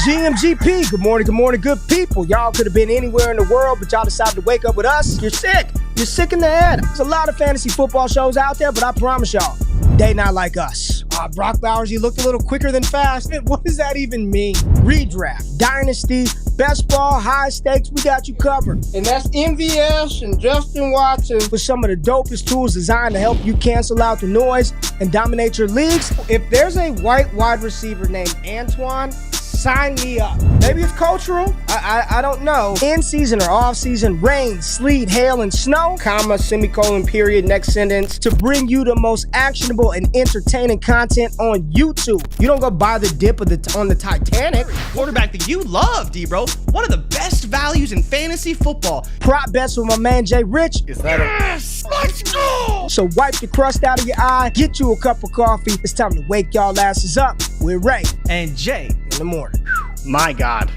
GMGP, good morning, good people. Y'all could have been anywhere in the world, but y'all decided to wake up with us. You're sick. You're sick in the head. There's a lot of fantasy football shows out there, but I promise y'all, they not like us. Brock Bowers, you looked a little quicker than fast. What does that even mean? Redraft, Dynasty, best ball, high stakes, we got you covered. And that's MVS and Justin Watson. With some of the dopest tools designed to help you cancel out the noise and dominate your leagues. If there's a white wide receiver named Antoine, sign me up. Maybe it's cultural. I don't know. In season or off season, rain, sleet, hail, and snow, Comma, semicolon, period, next sentence. to bring you the most actionable and entertaining content on YouTube. You don't go buy the dip on the Titanic. Quarterback that you love, D-Bro. One of the best values in fantasy football. Prop bets with my man Jay Rich. Yes! Let's go! So wipe the crust out of your eye, get you a cup of coffee. It's time to wake y'all asses up with Ray And Jay. in the morning. My God.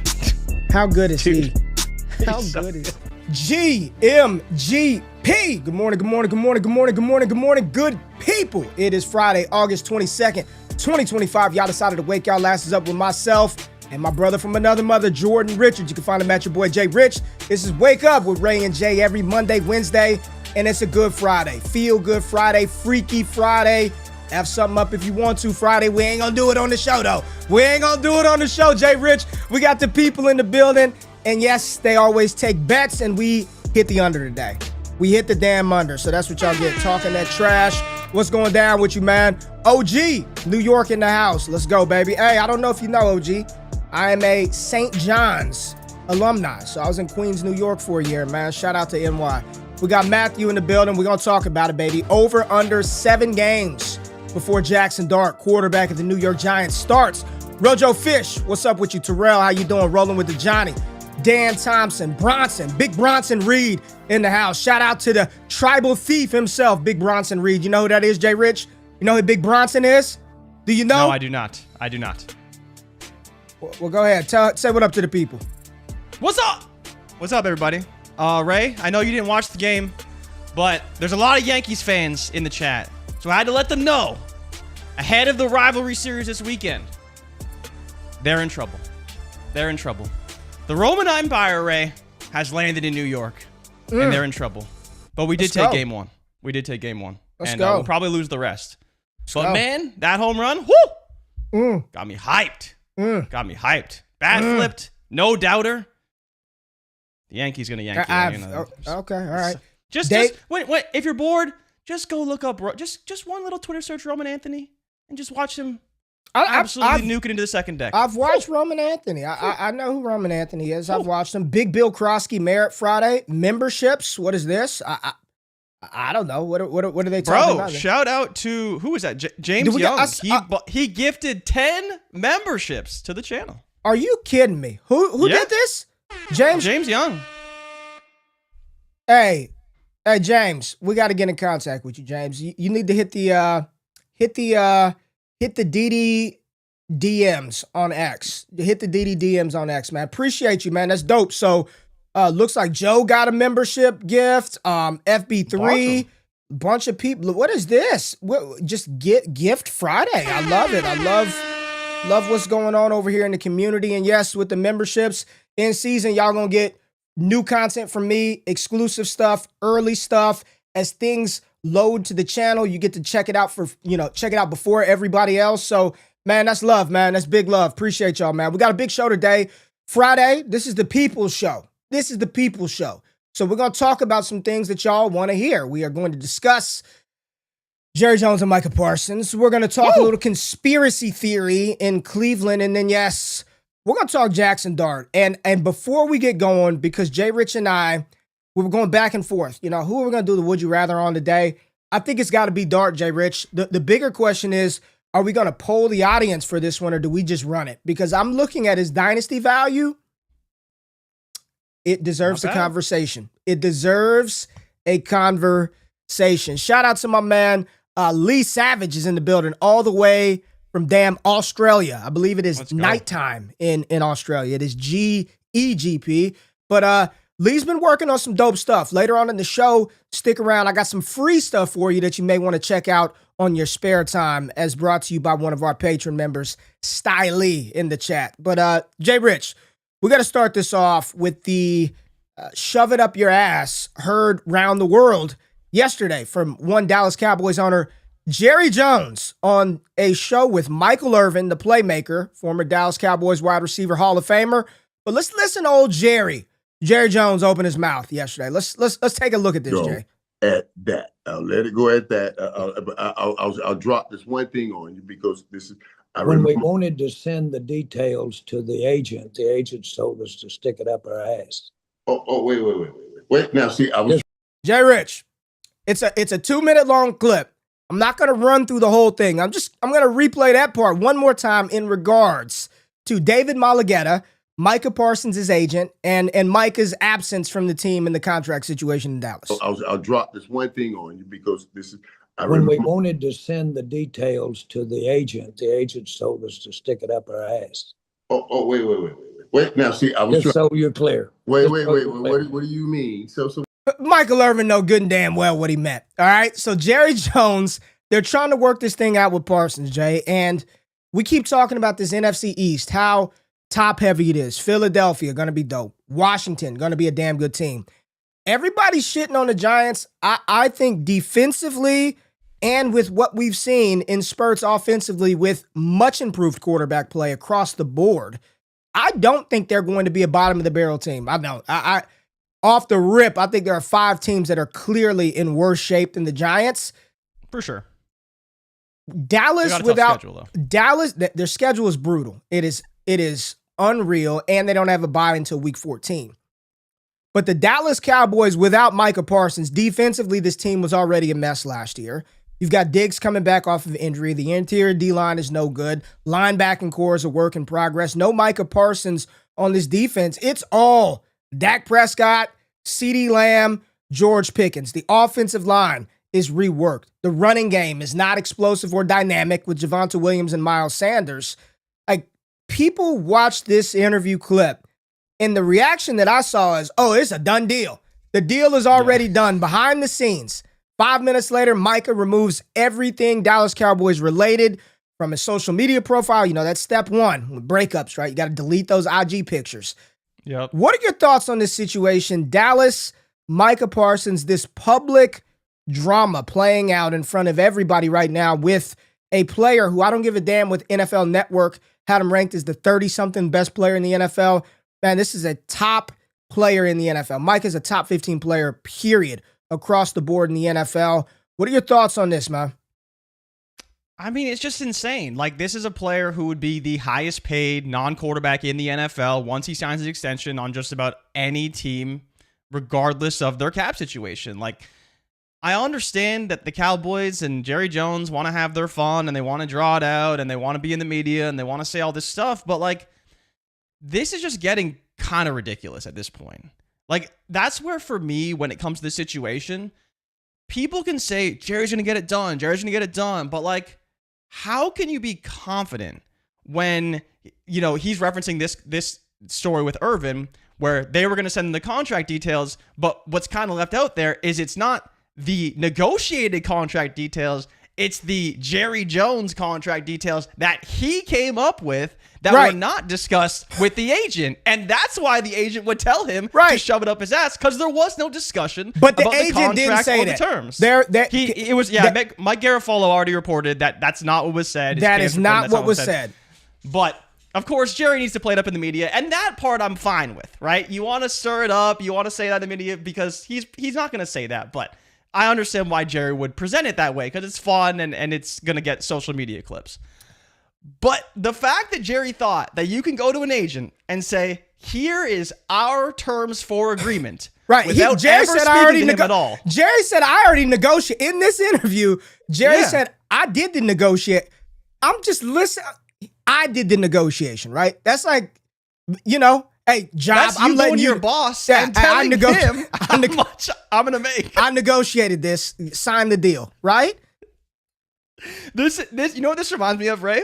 How good is Dude. he? How good is GMGP? Good morning, good people. It is Friday, August 22nd, 2025. Y'all decided to wake y'all asses up with myself and my brother from another mother, Jordan Richards. You can find him at your boy Jay Rich. This is Wake Up with Ray and Jay every Monday, Wednesday, and it's a good Friday. Feel good Friday, freaky Friday. Have something up if you want to Friday. We ain't gonna do it on the show though. We ain't gonna do it on the show, Jay Rich. We got the people in the building. And yes, they always take bets, and we hit the under today. We hit the damn under. So that's what y'all get, talking that trash. What's going down with you, man? OG, New York in the house. Let's go, baby. Hey, I don't know if you know, OG. I am a St. John's alumni. So I was in Queens, New York for a year, man. Shout out to NY. We got Matthew in the building. We're going to talk about it, baby. Over under 7 games before Jaxson Dart, quarterback of the New York Giants, starts. Rojo Fish, what's up with you? Terrell, how you doing? Rolling with the Johnny. Dan Thompson, Bronson, Big Bronson Reed in the house. Shout out to the tribal thief himself, Big Bronson Reed. You know who that is, Jay Rich? You know who Big Bronson is? Do you know? No, I do not. I do not. Well, go ahead. Say what up to the people. What's up? What's up, everybody? Ray, I know you didn't watch the game, but there's a lot of Yankees fans in the chat. So I had to let them know, ahead of the rivalry series this weekend, they're in trouble. They're in trouble. The Roman Empire, Ray, has landed in New York, and they're in trouble. But we did take game one. We did take game one. Let's and go. We'll probably lose the rest. But, go. man, that home run, whoo! Got me hyped. Got me hyped. Bat flipped. No doubter. The Yankees going to yank you. Okay, all right. Just wait. If you're bored, just go look up. Just one little Twitter search, Roman Anthony, and just watch him absolutely nuke it into the second deck. I've watched Roman Anthony. I know who Roman Anthony is. I've watched him. Big Bill Krosky, Merit Friday. Memberships. What is this? I don't know. What are they talking about? Bro, shout out to, who was that? James Young. He gifted 10 memberships to the channel. Are you kidding me? Who did this? James Young. Hey, James, we got to get in contact with you, James. You need to hit the DD DMs on X. Hit the DD DMs on X, man. Appreciate you, man. That's dope. So, looks like Joe got a membership gift. FB3, bunch of people. What is this? Just gift Friday. I love it. I love what's going on over here in the community. And yes, with the memberships in season, y'all gonna get new content from me, exclusive stuff, early stuff. As things load to the channel, you get to check it out check it out before everybody else. So, man, that's love, man. That's big love. Appreciate y'all, man. We got a big show today. Friday, this is the People's Show. This is the People's Show. So we're going to talk about some things that y'all want to hear. We are going to discuss Jerry Jones and Micah Parsons. We're going to talk a little conspiracy theory in Cleveland. And then, yes, we're going to talk Jaxson Dart. And before we get going, because Jay Rich and I, we were going back and forth. You know, who are we going to do the Would You Rather on today? I think it's got to be Dart, Jay Rich. The bigger question is, are we going to poll the audience for this one, or do we just run it? Because I'm looking at his dynasty value. It deserves a conversation. It deserves a conversation. Shout out to my man, Lee Savage is in the building all the way from damn Australia. I believe it is nighttime in Australia. It is GEGP. But Lee's been working on some dope stuff. Later on in the show, stick around. I got some free stuff for you that you may want to check out on your spare time, as brought to you by one of our patron members, Stylee, in the chat. But Jay Rich, we got to start this off with the shove it up your ass heard round the world yesterday from one Dallas Cowboys owner, Jerry Jones, on a show with Michael Irvin, the playmaker, former Dallas Cowboys wide receiver Hall of Famer. But let's listen to old Jerry Jones open his mouth yesterday. Let's take a look at this, Jay. At that, I'll let it go at that. I'll drop this one thing on you because this is. When we wanted to send the details to the agent told us to stick it up our ass. Wait. Now, see, I was. Jay Rich, it's a 2-minute long clip. I'm not going to run through the whole thing. I'm going to replay that part one more time in regards to David Malagueta, Micah Parsons' agent, and Micah's absence from the team in the contract situation in Dallas. I'll drop this one thing on you because this is. When we wanted to send the details to the agent told us to stick it up our ass. Wait. Now, see, I was. Just so you're clear. Wait. What do you mean? So. Michael Irvin know good and damn well what he meant. All right. So Jerry Jones, they're trying to work this thing out with Parsons, Jay, and we keep talking about this NFC East, how top heavy it is. Philadelphia going to be dope. Washington going to be a damn good team. Everybody's shitting on the Giants. I think defensively and with what we've seen in spurts offensively with much improved quarterback play across the board, I don't think they're going to be a bottom of the barrel team. I don't. I off the rip, I think there are 5 teams that are clearly in worse shape than the Giants. For sure. Dallas without schedule, Dallas, their schedule is brutal. It is unreal, and they don't have a bye until week 14. But the Dallas Cowboys without Micah Parsons, defensively, this team was already a mess last year. You've got Diggs coming back off of injury. The interior D-line is no good. Linebacking core is a work in progress. No Micah Parsons on this defense. It's all Dak Prescott, CeeDee Lamb, George Pickens. The offensive line is reworked. The running game is not explosive or dynamic with Javonte Williams and Miles Sanders. Like, people watch this interview clip, and the reaction that I saw is, oh, it's a done deal. The deal is already done behind the scenes. 5 minutes later, Micah removes everything Dallas Cowboys related from his social media profile. You know, that's step one with breakups, right? You got to delete those IG pictures. Yep. What are your thoughts on this situation? Dallas, Micah Parsons, this public drama playing out in front of everybody right now with a player who I don't give a damn with NFL Network had him ranked as the 30-something best player in the NFL. Man, this is a top player in the NFL. Mike is a top 15 player, period, across the board in the NFL. What are your thoughts on this, man? I mean, it's just insane. Like, this is a player who would be the highest paid non-quarterback in the NFL once he signs his extension on just about any team, regardless of their cap situation. Like, I understand that the Cowboys and Jerry Jones want to have their fun and they want to draw it out and they want to be in the media and they want to say all this stuff, but like, this is just getting kind of ridiculous at this point. Like, that's where, for me, when it comes to this situation, people can say, Jerry's going to get it done, but like, how can you be confident when, you know, he's referencing this story with Irvin where they were going to send him the contract details, but what's kind of left out there is it's not the negotiated contract details, it's the Jerry Jones contract details that he came up with that were not discussed with the agent. And that's why the agent would tell him to shove it up his ass, because there was no discussion but the about agent the contract didn't say or that. The terms. Mike Garafolo already reported that that's not what was said. That is not what was said. But of course, Jerry needs to play it up in the media, and that part I'm fine with, right? You want to stir it up, you want to say that in the media because he's not going to say that, but I understand why Jerry would present it that way because it's fun and it's going to get social media clips. But the fact that Jerry thought that you can go to an agent and say, here is our terms for agreement. Right. Without Jerry ever said I already speaking to him at all. Jerry said I already negotiated. In this interview, Jerry said I did the negotiate. I'm just listening. I did the negotiation, right? That's like, you know, hey, job. That's I'm letting your boss and telling him how much I'm going to make. I negotiated this. Sign the deal, right? This, you know what this reminds me of, Ray?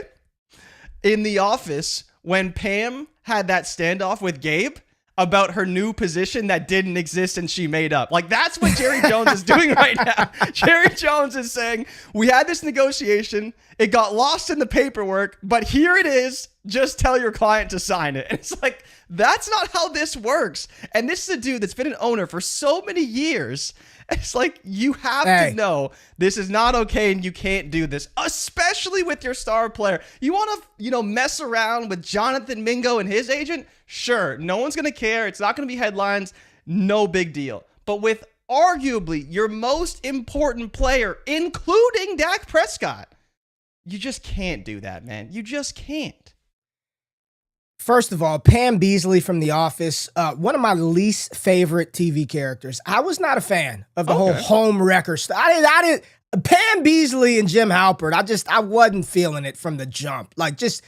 In The Office, when Pam had that standoff with Gabe about her new position that didn't exist and she made up. Like, that's what Jerry Jones is doing right now. Jerry Jones is saying, we had this negotiation. It got lost in the paperwork, but here it is. Just tell your client to sign it. And it's like, that's not how this works. And this is a dude that's been an owner for so many years. It's like, you have to know this is not okay and you can't do this, especially with your star player. You want to, mess around with Jonathan Mingo and his agent? Sure, no one's going to care. It's not going to be headlines. No big deal. But with arguably your most important player, including Dak Prescott, you just can't do that, man. You just can't. First of all, Pam Beasley from The Office, one of my least favorite TV characters. I was not a fan of the whole home wrecker stuff. I didn't. Pam Beasley and Jim Halpert, I wasn't feeling it from the jump. Like, just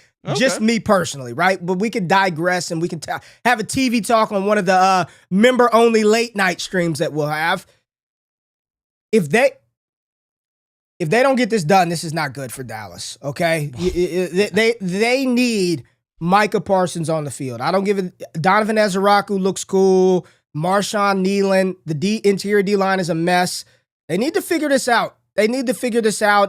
me personally, right? But we could digress and we can have a TV talk on one of the member-only late night streams that we'll have. If they don't get this done, this is not good for Dallas. Okay, they need Micah Parsons on the field. I don't give it. Donovan Ezeraku looks cool. Marshawn Nealon, the interior D-line is a mess. They need to figure this out.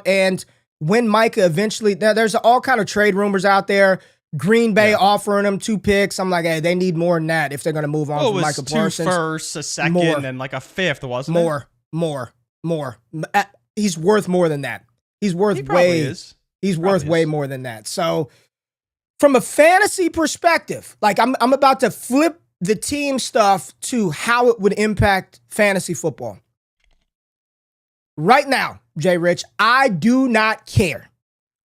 And when Micah eventually, there's all kind of trade rumors out there. Green Bay offering them 2 picks. I'm like, hey, they need more than that if they're going to move on from Micah Parsons. 2 firsts, a second, and like a 5th, wasn't it? More. He's worth more than that. He's worth way more than that. So, from a fantasy perspective, like I'm about to flip the team stuff to how it would impact fantasy football. Right now, Jay Rich, I do not care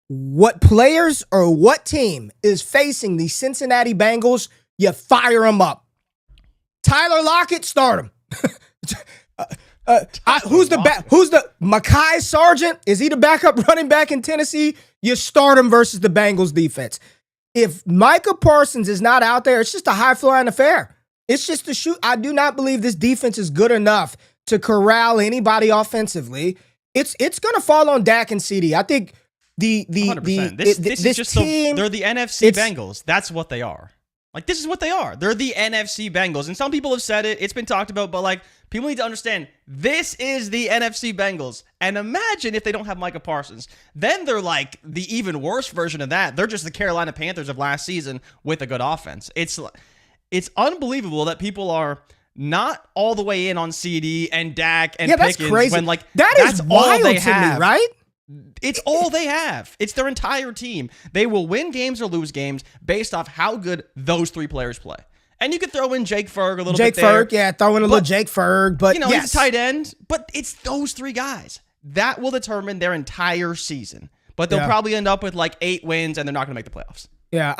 what players or what team is facing the Cincinnati Bengals. You fire them up. Tyler Lockett, start him. Who's the Mekhi Sargent? Is he the backup running back in Tennessee? You start him versus the Bengals defense. If Micah Parsons is not out there, it's just a high-flying affair. It's just a shoot. I do not believe this defense is good enough to corral anybody offensively. It's going to fall on Dak and CD. I think the 100%. This is just team, they're the NFC Bengals. That's what they are. Like, this is what they are. They're the NFC Bengals. And some people have said it. It's been talked about, but like, people need to understand this is the NFC Bengals. And imagine if they don't have Micah Parsons. Then they're like the even worse version of that. They're just the Carolina Panthers of last season with a good offense. It's unbelievable that people are not all the way in on CD and Dak and Pickens. That's crazy. When like that's wild to me, right? It's all they have. It's their entire team. They will win games or lose games based off how good those 3 players play. And you could throw in Jake Ferg a little bit there. Throw in a little Jake Ferg. But he's a tight end. But it's those 3 guys. That will determine their entire season. But they'll probably end up with like 8 wins and they're not going to make the playoffs. Yeah,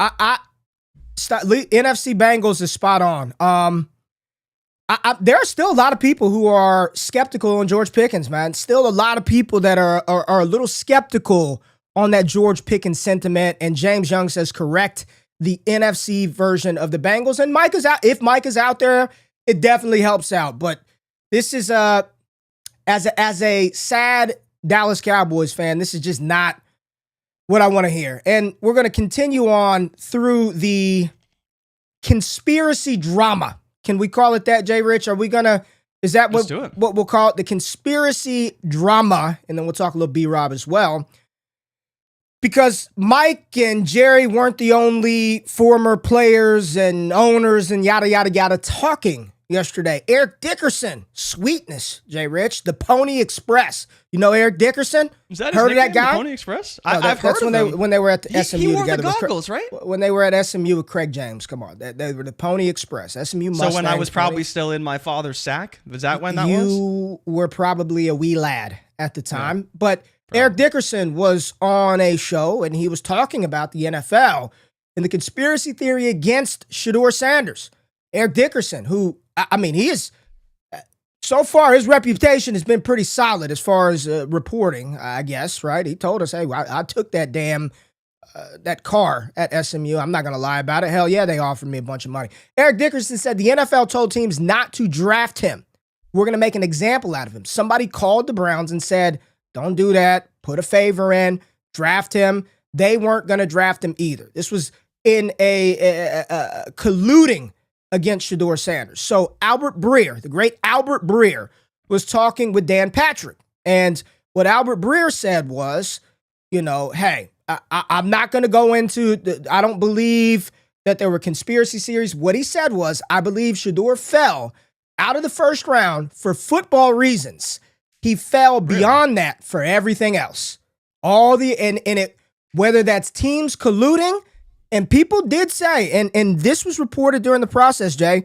NFC Bengals is spot on. There are still a lot of people who are skeptical on George Pickens, man. Still a lot of people that are a little skeptical on that George Pickens sentiment. And James Young says, correct, the NFC version of the Bengals. And Micah's out. If Micah's out there, it definitely helps out. But this is as a sad Dallas Cowboys fan, this is just not what I want to hear. And we're going to continue on through the conspiracy drama. Can we call it that, Jay Rich? Are we going to, is that what we'll call it? The conspiracy drama. And then we'll talk a little B-Rob as well. Because Mike and Jerry weren't the only former players and owners and yada, yada, yada talking yesterday. Eric Dickerson, sweetness, Jay Rich, the Pony Express. You know Eric Dickerson? Is that heard his of that guy? The Pony Express? I've heard of him. When they were at the SMU he wore together. The goggles, right? When they were at SMU with Craig James. Come on. They were the Pony Express. SMU Mustangs. So when I was probably still in my father's sack? Was that when that was? You were probably a wee lad at the time. Yeah, but Eric Dickerson was on a show and he was talking about the NFL and the conspiracy theory against Shaduer Sanders. Eric Dickerson, who, I mean, he is, so far his reputation has been pretty solid as far as reporting, I guess, right? He told us, hey, I took that that car at SMU. I'm not going to lie about it. Hell yeah, they offered me a bunch of money. Eric Dickerson said the NFL told teams not to draft him. We're going to make an example out of him. Somebody called the Browns and said, don't do that. Put a favor in. Draft him. They weren't going to draft him either. This was in a colluding against Shaduer Sanders. So Albert Breer, the great Albert Breer, was talking with Dan Patrick. And what Albert Breer said was, hey, I'm not going to go into, I don't believe that there were conspiracy theories. What he said was, I believe Shedeur fell out of the first round for football reasons. He fell beyond that for everything else. Whether that's teams colluding, and people did say, and this was reported during the process, Jay,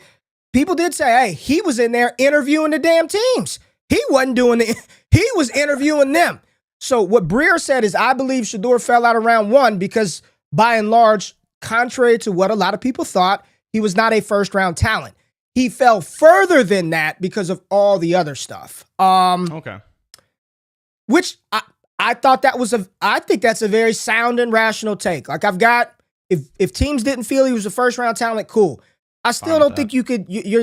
people did say, hey, he was in there interviewing the damn teams. He wasn't doing it. He was interviewing them. So what Breer said is, I believe Shedeur fell out of round 1 because, by and large, contrary to what a lot of people thought, he was not a first-round talent. He fell further than that because of all the other stuff. Okay. Which I thought I think that's a very sound and rational take. Like if teams didn't feel he was a first-round talent, cool. I still don't think you're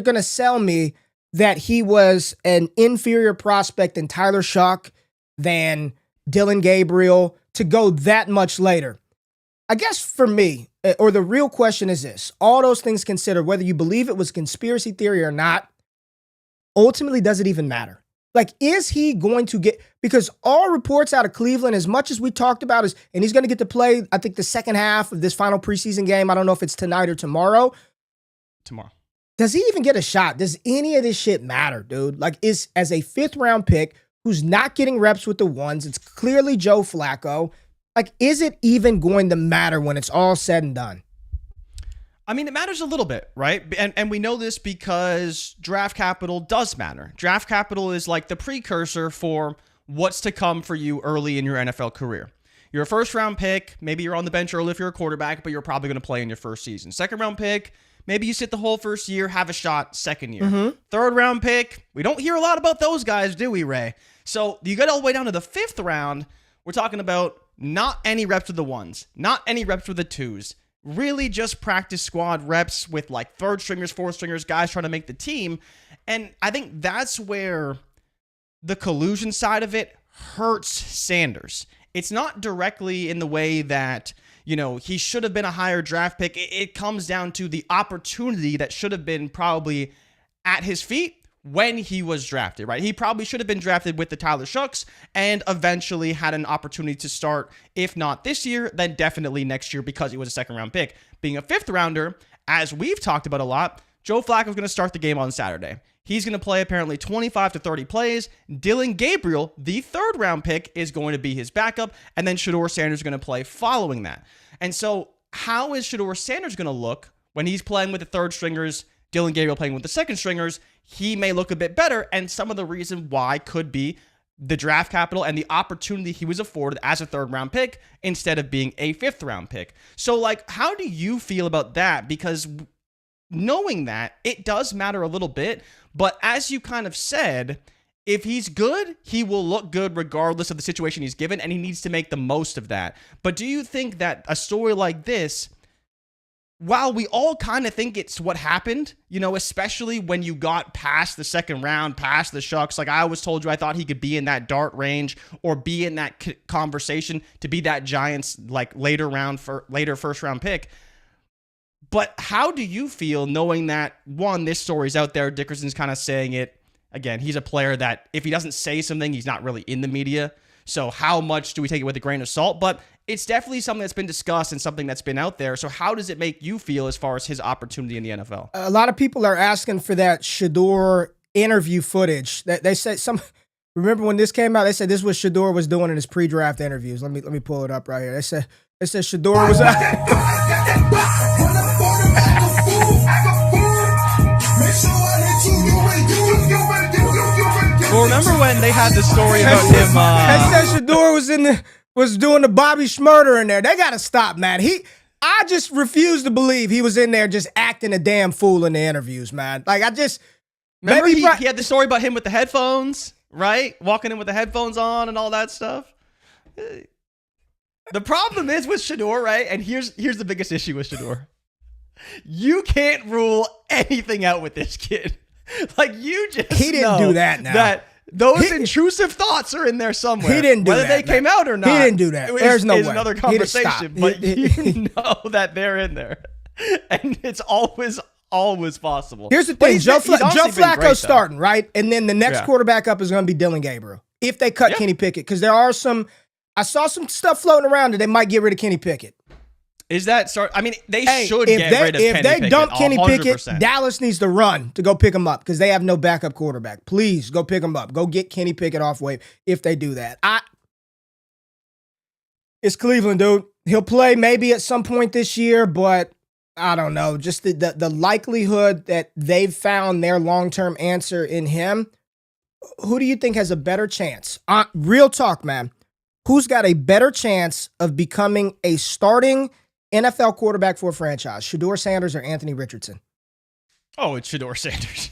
going to sell me that he was an inferior prospect than Tyler Shuck, than Dylan Gabriel, to go that much later. I guess for me, or the real question is this, all those things considered, whether you believe it was conspiracy theory or not, ultimately, does it even matter? Like, is he going to get, because all reports out of Cleveland, as much as we talked about, and he's going to get to play, I think, the second half of this final preseason game. I don't know if it's tonight or tomorrow. Tomorrow. Does he even get a shot? Does any of this shit matter, dude? Like, as a 5th round pick who's not getting reps with the ones, it's clearly Joe Flacco. Like, is it even going to matter when it's all said and done? I mean, it matters a little bit, right? And we know this because draft capital does matter. Draft capital is like the precursor for what's to come for you early in your NFL career. You're a first-round pick. Maybe you're on the bench early if you're a quarterback, but you're probably going to play in your first season. Second-round pick, maybe you sit the whole first year, have a shot second year. Mm-hmm. Third-round pick, we don't hear a lot about those guys, do we, Ray? So you get all the way down to the 5th round, we're talking about not any reps with the ones, not any reps with the twos, really just practice squad reps with like 3rd stringers, 4th stringers, guys trying to make the team. And I think that's where the collusion side of it hurts Sanders. It's not directly in the way that, he should have been a higher draft pick. It comes down to the opportunity that should have been probably at his feet when he was drafted, right? He probably should have been drafted with the Tyler Shucks and eventually had an opportunity to start, if not this year, then definitely next year because he was a 2nd round pick. Being a 5th rounder, as we've talked about a lot, Joe Flacco's going to start the game on Saturday. He's going to play apparently 25 to 30 plays. Dylan Gabriel, the 3rd round pick, is going to be his backup, and then Shaduer Sanders is going to play following that. And so how is Shaduer Sanders going to look when he's playing with the 3rd stringers, Dylan Gabriel playing with the 2nd stringers? He may look a bit better, and some of the reason why could be the draft capital and the opportunity he was afforded as a 3rd round pick instead of being a 5th round pick. So, like, how do you feel about that? Because knowing that, it does matter a little bit, but as you kind of said, if he's good, he will look good regardless of the situation he's given, and he needs to make the most of that. But do you think that a story like this, while we all kind of think it's what happened, especially when you got past the 2nd round, past the Shucks, like I always told you, I thought he could be in that Dart range or be in that conversation to be that Giants like later 1st round pick. But how do you feel knowing that, one, this story's out there, Dickerson's kind of saying it, again, he's a player that if he doesn't say something, he's not really in the media. So how much do we take it with a grain of salt? But it's definitely something that's been discussed and something that's been out there. So how does it make you feel as far as his opportunity in the NFL? A lot of people are asking for that Shedeur interview footage. That they said remember when this came out, they said this was Shedeur was doing in his pre-draft interviews. Let me pull it up right here. They said Shedeur was Well, remember when they had the story about him? They said Shedeur was doing the Bobby Schmurder in there. They got to stop, man. I just refuse to believe he was in there just acting a damn fool in the interviews, man. Like, remember he had the story about him with the headphones, right? Walking in with the headphones on and all that stuff. The problem is with Shedeur, right? And here's the biggest issue with Shedeur. You can't rule anything out with this kid. Like, you just he didn't do that now. That those intrusive thoughts are in there somewhere. He didn't do Whether that. Whether they came out or not. He didn't do that. There's no way. Another conversation. But you know that they're in there. And it's always always possible. Here's the But thing: Joe he's honestly been great, Flacco's though. starting, right? And then the next Yeah. quarterback up is going to be Dylan Gabriel. If they cut Yeah. Kenny Pickett, because there are some, I saw some stuff floating around that they might get rid of Kenny Pickett. Is that start? I mean, they Hey, should if get they, rid of if Kenny they Pickett. dump Kenny 100%. Pickett, Dallas needs to run to go pick him up because they have no backup quarterback. Please go pick him up. Go get Kenny Pickett off wave if they do that. It's Cleveland, dude. He'll play maybe at some point this year, but I don't know. Just the likelihood that they've found their long-term answer in him. Who do you think has a better chance? Real talk, man. Who's got a better chance of becoming a starting NFL quarterback for a franchise? Shaduer Sanders or Anthony Richardson? Oh, it's Shaduer Sanders.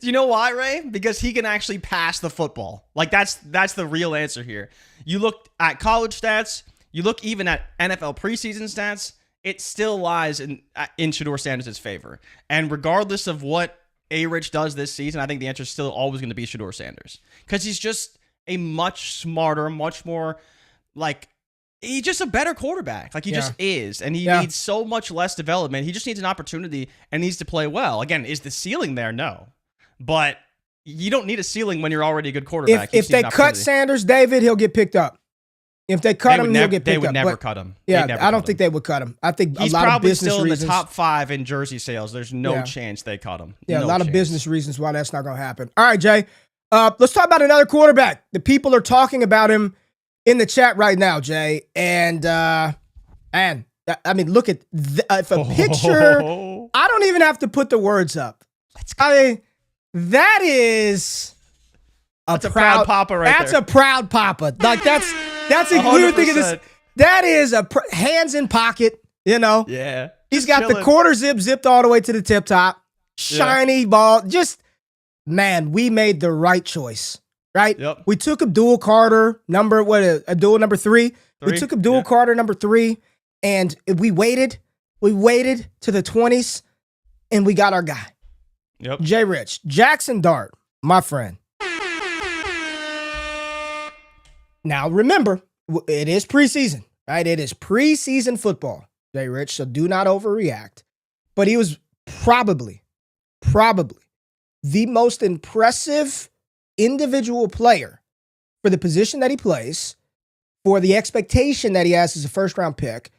Do you know why, Ray? Because he can actually pass the football. Like that's the real answer here. You look at college stats, you look even at NFL preseason stats, it still lies in Shaduer Sanders' favor. And regardless of what A-Rich does this season, I think the answer is still always going to be Shaduer Sanders. Because he's just a much smarter, much more like he's just a better quarterback. Like he just is. And he needs so much less development. He just needs an opportunity and needs to play well. Again, is the ceiling there? No. But you don't need a ceiling when you're already a good quarterback. If they cut Sanders, David, he'll get picked up. If they cut him, he'll get picked up. They would never But, cut him. Yeah, I don't think they would cut him. I think he's a lot probably of business still reasons. in the top 5 in jersey sales. There's no chance they cut him. Yeah, no a lot chance. of business reasons why that's not going to happen. All right, Jay. Let's talk about another quarterback. The people are talking about him in the chat right now, Jay. And I mean, look at if a picture. I don't even have to put the words up. I mean, that is That's a proud papa right That's there. a proud papa. Like that's we were thinking this. 100%. That is hands in pocket. You know. Yeah. He's Just got the chilling. quarter zipped all the way to the tip top. Shiny ball. Just, man, we made the right choice, right? Yep. We took Abdul Carter, Abdul number 3. We took Abdul Carter number 3, and we waited. We waited to the 20s, and we got our guy. Yep. Jay Rich. Jaxson Dart, my friend. Now, remember, it is preseason, right? It is preseason football, Jay Rich, so do not overreact. But he was probably the most impressive individual player for the position that he plays, for the expectation that he has as a first-round pick,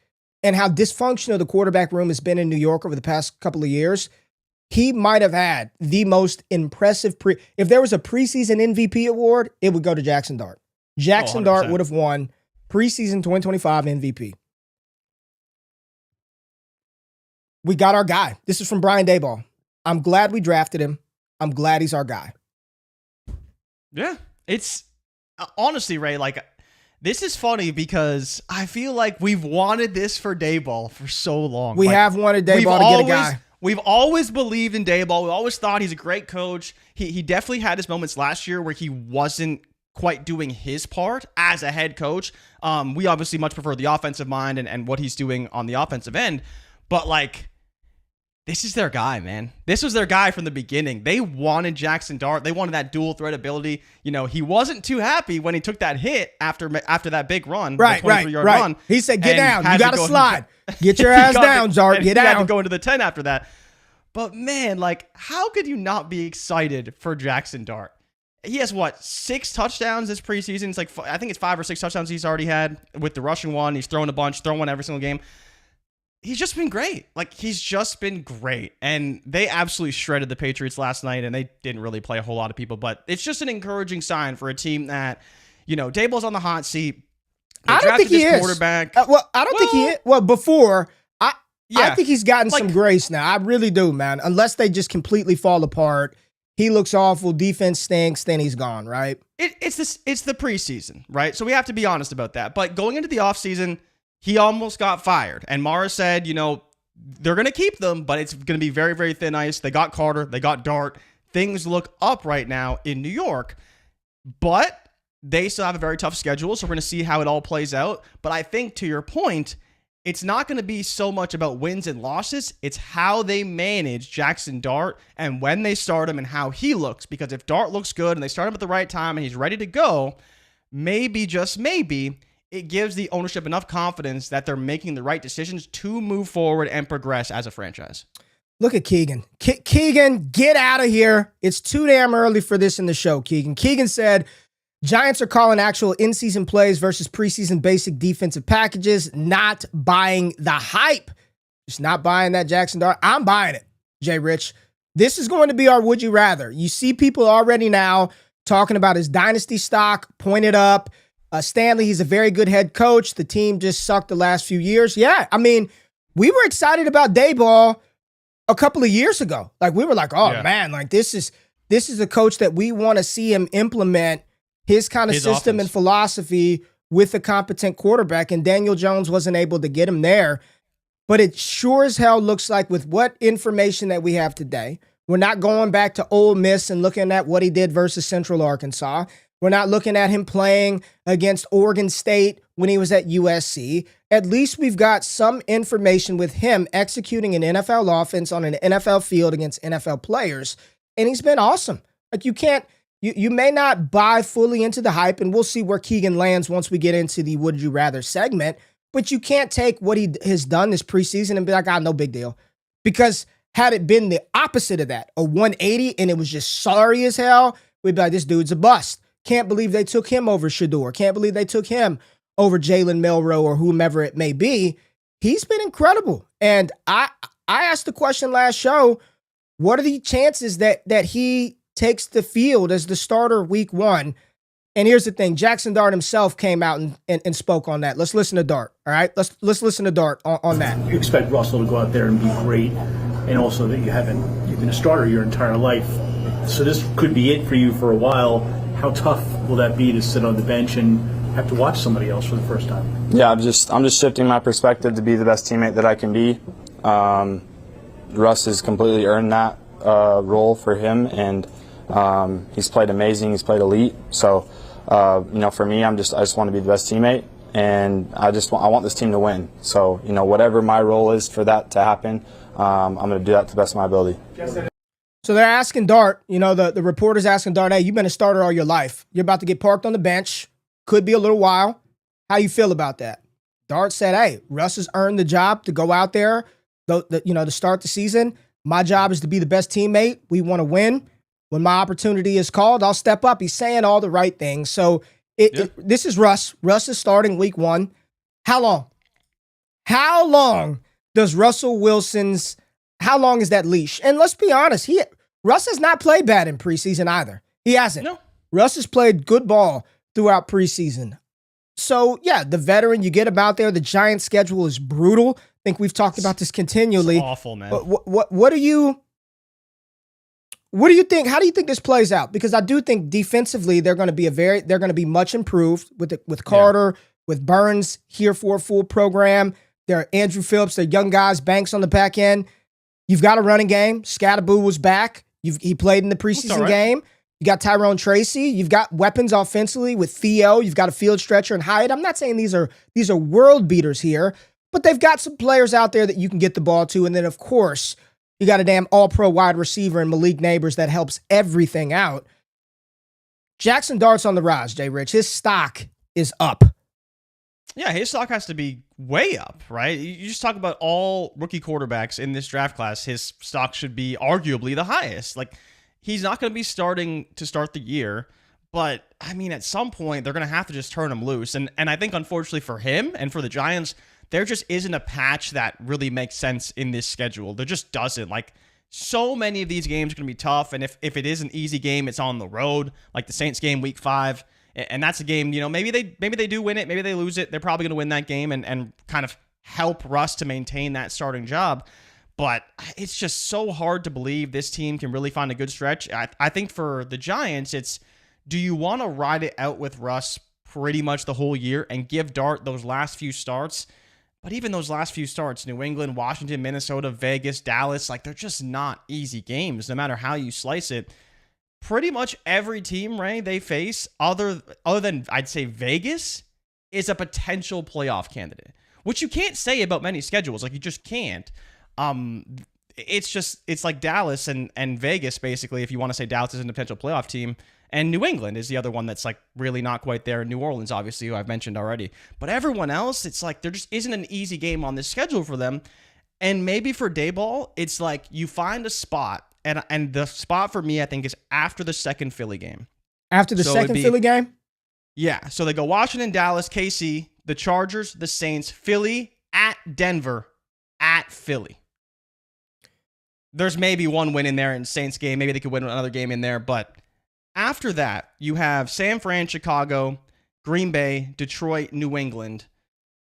and how dysfunctional the quarterback room has been in New York over the past couple of years. He might have had the most impressive if there was a preseason MVP award, it would go to Jaxson Dart. Jaxson Dart would have won preseason 2025 MVP. We got our guy. This is from Brian Daboll. I'm glad we drafted him. I'm glad he's our guy. Yeah. It's honestly, Ray, like this is funny because I feel like we've wanted this for Daboll for so long. We have wanted Daboll to get a guy. We've always believed in Daboll. We always thought he's a great coach. He definitely had his moments last year where he wasn't quite doing his part as a head coach. We obviously much prefer the offensive mind and what he's doing on the offensive end. But like, this is their guy, man. This was their guy from the beginning. They wanted Jaxson Dart. They wanted that dual threat ability. You know, he wasn't too happy when he took that hit after that big run, right, the 23-yard right. run. He said, "Get down. had You got to go- slide. Get your ass down, Dart. Get He had to down." go into the 10 after that. But man, like, how could you not be excited for Jaxson Dart? He has 6 touchdowns this preseason. It's like I think it's 5 or 6 touchdowns he's already had with the rushing one. He's throwing a bunch, throwing one every single game. He's just been great. Like, he's just been great. And they absolutely shredded the Patriots last night, and they didn't really play a whole lot of people. But it's just an encouraging sign for a team that, you know, Daboll's on the hot seat. They I don't think he is. Quarterback. I don't think he is. Well, before, I think he's gotten some Like- grace now. I really do, man. Unless they just completely fall apart. He looks awful. Defense stinks. Then he's gone, right? It's the preseason, right? So we have to be honest about that. But going into the offseason, he almost got fired. And Mara said, you know, they're going to keep them, but it's going to be very, very thin ice. They got Carter. They got Dart. Things look up right now in New York. But they still have a very tough schedule, so we're going to see how it all plays out. But I think, to your point, it's not going to be so much about wins and losses. It's how they manage Jaxson Dart and when they start him and how he looks. Because if Dart looks good and they start him at the right time and he's ready to go, maybe, just maybe, it gives the ownership enough confidence that they're making the right decisions to move forward and progress as a franchise. Look at Keegan. Keegan, get out of here. It's too damn early for this in the show, Keegan. Keegan said, Giants are calling actual in-season plays versus preseason basic defensive packages, not buying the hype. Just not buying that Jaxson Dart. I'm buying it, Jay Rich. This is going to be our would you rather. You see people already now talking about his dynasty stock, pointed up. Stanley, he's a very good head coach. The team just sucked the last few years. Yeah, I mean, we were excited about Daboll a couple of years ago. Like, we were like, oh, man, like this is a coach that we want to see him implement his kind of system offense and philosophy with a competent quarterback, and Daniel Jones wasn't able to get him there. But it sure as hell looks like with what information that we have today, we're not going back to Ole Miss and looking at what he did versus Central Arkansas. We're not looking at him playing against Oregon State when he was at USC. At least we've got some information with him executing an NFL offense on an NFL field against NFL players, and he's been awesome. Like, you may not buy fully into the hype, and we'll see where Keegan lands once we get into the Would You Rather segment, but you can't take what he has done this preseason and be like, no big deal. Because had it been the opposite of that, a 180, and it was just sorry as hell, we'd be like, this dude's a bust. Can't believe they took him over Shedeur. Can't believe they took him over Jalen Milroe or whomever it may be. He's been incredible. And I asked the question last show, what are the chances that he takes the field as the starter week 1? And here's the thing, Jaxson Dart himself came out and spoke on that. Let's listen to Dart, all right? Let's listen to Dart on that. You expect Russell to go out there and be great, and also that you've been a starter your entire life. So this could be it for you for a while. How tough will that be to sit on the bench and have to watch somebody else for the first time? Yeah, I'm just shifting my perspective to be the best teammate that I can be. Russ has completely earned that role for him, and he's played amazing. He's played elite. So, for me, I just want to be the best teammate, and I want this team to win. So, whatever my role is for that to happen, I'm going to do that to the best of my ability. So they're asking Dart, the reporter's asking Dart, hey, you've been a starter all your life. You're about to get parked on the bench. Could be a little while. How you feel about that? Dart said, hey, Russ has earned the job to go out there, to start the season. My job is to be the best teammate. We want to win. When my opportunity is called, I'll step up. He's saying all the right things. So this is Russ. Russ is starting week 1. How long? How long does Russell Wilson's how long is that leash? And let's be honest, Russ has not played bad in preseason either. He hasn't. No. Russ has played good ball throughout preseason. So, yeah, the veteran, you get him out there. The Giants' schedule is brutal. I think we've talked about this continually. It's awful, man. What do you think? How do you think this plays out? Because I do think defensively they're going to be much improved with Carter, with Burns here for a full program. There are Andrew Phillips, they're young guys, Banks on the back end. You've got a running game. Scatterboo was back. He played in the preseason game. You got Tyrone Tracy. You've got weapons offensively with Theo. You've got a field stretcher and Hyatt. I'm not saying these are world beaters here, but they've got some players out there that you can get the ball to. And then, of course, you got a damn all-pro wide receiver in Malik Neighbors that helps everything out. Jaxson Dart's on the rise, Jay Rich. His stock is up. Yeah, his stock has to be way up, right? You just talk about all rookie quarterbacks in this draft class. His stock should be arguably the highest. Like, he's not going to be starting to start the year, but, I mean, at some point, they're going to have to just turn him loose. And I think, unfortunately for him and for the Giants, there just isn't a patch that really makes sense in this schedule. There just doesn't. Like, so many of these games are going to be tough, and if it is an easy game, it's on the road, like the Saints game week 5. And that's a game, maybe they do win it, maybe they lose it. They're probably going to win that game and kind of help Russ to maintain that starting job. But it's just so hard to believe this team can really find a good stretch. I think for the Giants, it's, do you want to ride it out with Russ pretty much the whole year and give Dart those last few starts? But even those last few starts, New England, Washington, Minnesota, Vegas, Dallas, like, they're just not easy games, no matter how you slice it. Pretty much every team, Ray, they face, other than, I'd say, Vegas, is a potential playoff candidate, which you can't say about many schedules. Like, you just can't. It's like Dallas and Vegas, basically, if you want to say Dallas is a potential playoff team. And New England is the other one that's, like, really not quite there. New Orleans, obviously, who I've mentioned already. But everyone else, it's like there just isn't an easy game on this schedule for them. And maybe for Daboll, it's like you find a spot, and the spot for me, I think, is after the second Philly game. After the second Philly game? Yeah. So they go Washington, Dallas, KC, the Chargers, the Saints, Philly, at Denver, at Philly. There's maybe one win in there in Saints game. Maybe they could win another game in there. But after that, you have San Fran, Chicago, Green Bay, Detroit, New England.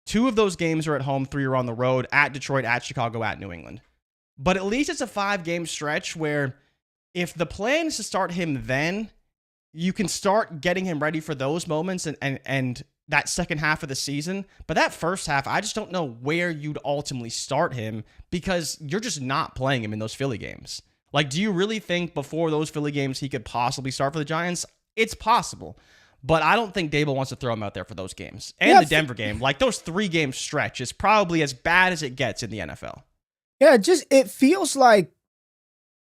2 of those games are at home, 3 are on the road, at Detroit, at Chicago, at New England. But at least it's a 5-game stretch where if the plan is to start him then, you can start getting him ready for those moments and that second half of the season. But that first half, I just don't know where you'd ultimately start him because you're just not playing him in those Philly games. Like, do you really think before those Philly games he could possibly start for the Giants? It's possible. But I don't think Daboll wants to throw him out there for those games. And the Denver game, like those 3-game stretch is probably as bad as it gets in the NFL. Yeah, it feels like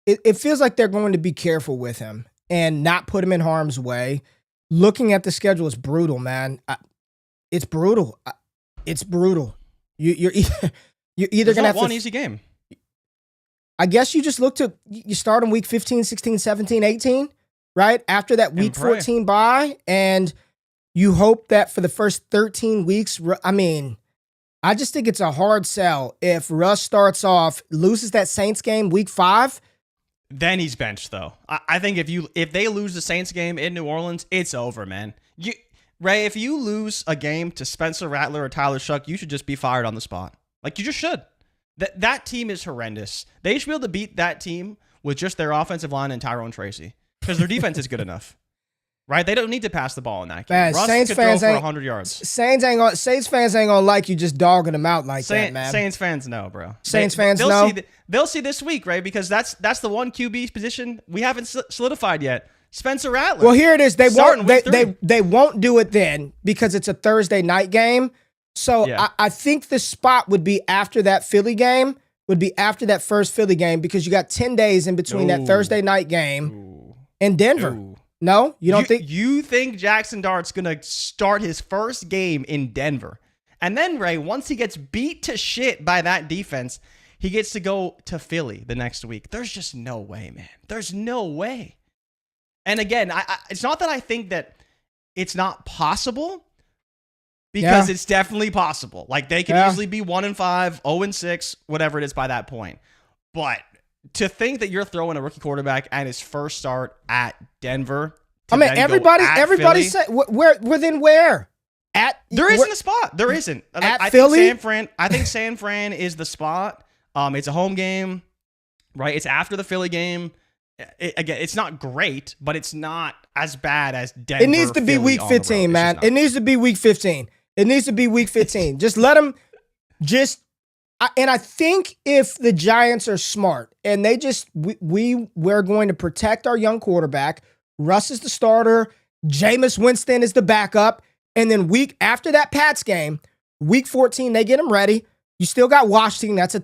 they're going to be careful with him and not put him in harm's way. Looking at the schedule is brutal, man. It's brutal. It's brutal. You're either going to have one easy game. I guess you just you start in week 15, 16, 17, 18. Right? After that week 14 bye, and you hope that for the first 13 weeks, I mean, I just think it's a hard sell if Russ starts off, loses that Saints game week 5. Then he's benched, though. I think if they lose the Saints game in New Orleans, it's over, man. Ray, if you lose a game to Spencer Rattler or Tyler Shuck, you should just be fired on the spot. Like, you just should. That team is horrendous. They should be able to beat that team with just their offensive line and Tyrone Tracy. Because their defense is good enough, right? They don't need to pass the ball in that game. Man, Russ Saints could fans throw for ain't 100 yards. Saints fans ain't gonna like you just dogging them out like that, man. Saints fans know, bro. Saints fans know. They'll see this week, right? Because that's the one QB position we haven't solidified yet. Spencer Rattler. Well, here it is. They won't do it then because it's a Thursday night game. So yeah. I think the spot would be after that Philly game. Would be after that first Philly game because you got 10 days in between that Thursday night game. In Denver. Ooh. No? You don't think? You think Jaxson Dart's going to start his first game in Denver. And then, Ray, once he gets beat to shit by that defense, he gets to go to Philly the next week. There's just no way, man. There's no way. And again, it's not that I think that it's not possible because it's definitely possible. Like, they could easily be 1-5, 0-6, whatever it is by that point. But to think that you're throwing a rookie quarterback at his first start at Denver. I mean, everybody said where? There isn't a spot. There isn't. At Philly? I think San Fran is the spot. It's a home game, right? It's after the Philly game. Again, it's not great, but it's not as bad as Denver. It needs to be week 15, man. It needs to be week 15. It needs to be week 15. Just let them and I think if the Giants are smart and they we're going to protect our young quarterback, Russ is the starter, Jameis Winston is the backup, and then week after that Pats game, week 14 they get him ready. You still got Washington. That's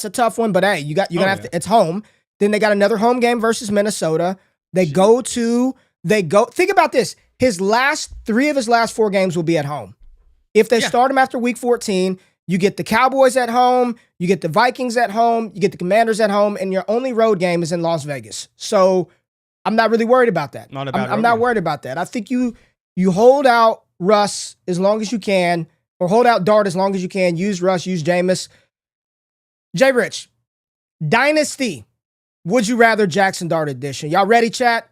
a tough one, but hey, you're gonna have to. It's home. Then they got another home game versus Minnesota. Think about this. 3 of his last 4 games will be at home. If they start him after week 14. You get the Cowboys at home, you get the Vikings at home, you get the Commanders at home, and your only road game is in Las Vegas. So I'm not really worried about that. I'm not worried about that. I think you hold out Russ as long as you can, or hold out Dart as long as you can. Use Russ, use Jameis. J. Rich, Dynasty. Would you rather Jaxson Dart edition? Y'all ready, chat?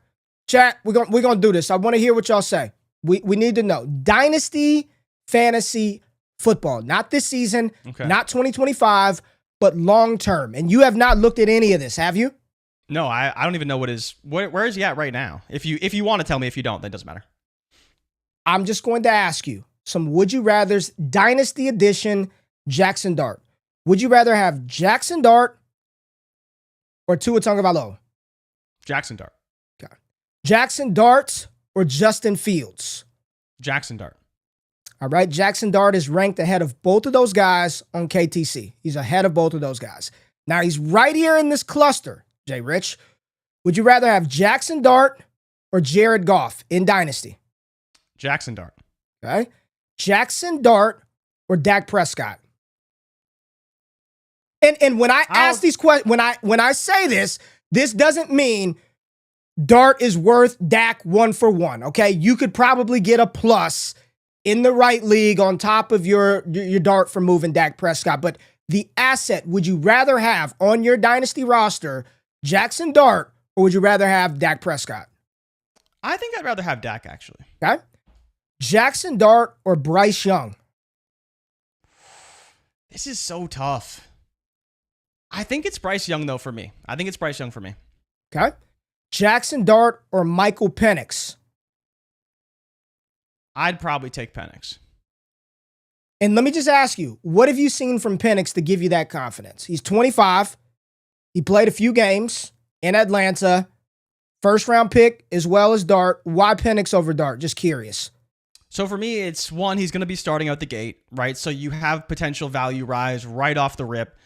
Chat, we're gonna do this. I want to hear what y'all say. We need to know. Dynasty fantasy football, not this season, not 2025, but long term. And you have not looked at any of this, have you? No, I don't even know where is he at right now? If you want to tell me, if you don't, then it doesn't matter. I'm just going to ask you some would you rathers, Dynasty edition, Jaxson Dart. Would you rather have Jaxson Dart or Tua Tagovailoa? Jaxson Dart. Okay. Jaxson Dart or Justin Fields? Jaxson Dart. All right, Jaxson Dart is ranked ahead of both of those guys on KTC. He's ahead of both of those guys. Now, he's right here in this cluster, Jay Rich. Would you rather have Jaxson Dart or Jared Goff in Dynasty? Jaxson Dart. Okay. Jaxson Dart or Dak Prescott? And when I ask these questions, when I say this doesn't mean Dart is worth Dak 1-for-1. Okay, you could probably get a plus in the right league on top of your Dart for moving Dak Prescott. But the asset, would you rather have on your dynasty roster Jaxson Dart, or would you rather have Dak Prescott? I think I'd rather have Dak, actually. Okay. Jaxson Dart or Bryce Young? This is so tough. I think it's Bryce Young, though, for me. Okay. Jaxson Dart or Michael Penix? I'd probably take Penix. And let me just ask you, what have you seen from Penix to give you that confidence? He's 25. He played a few games in Atlanta. First round pick as well as Dart. Why Penix over Dart? Just curious. So for me, it's one, he's going to be starting out the gate, right? So you have potential value rise right off the rip.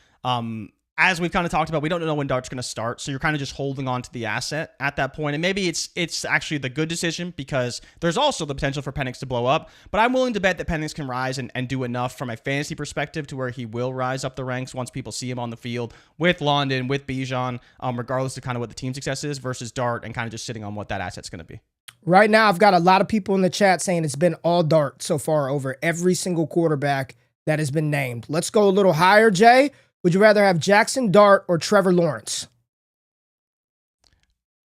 As we've kind of talked about, we don't know when Dart's going to start, so you're kind of just holding on to the asset at that point. And maybe it's actually the good decision because there's also the potential for Penix to blow up. But I'm willing to bet that Penix can rise and do enough from a fantasy perspective to where he will rise up the ranks once people see him on the field with London, with Bijan, regardless of kind of what the team success is, versus Dart and kind of just sitting on what that asset's going to be. Right now, I've got a lot of people in the chat saying it's been all Dart so far over every single quarterback that has been named. Let's go a little higher, Jay. Would you rather have Jaxson Dart or Trevor Lawrence?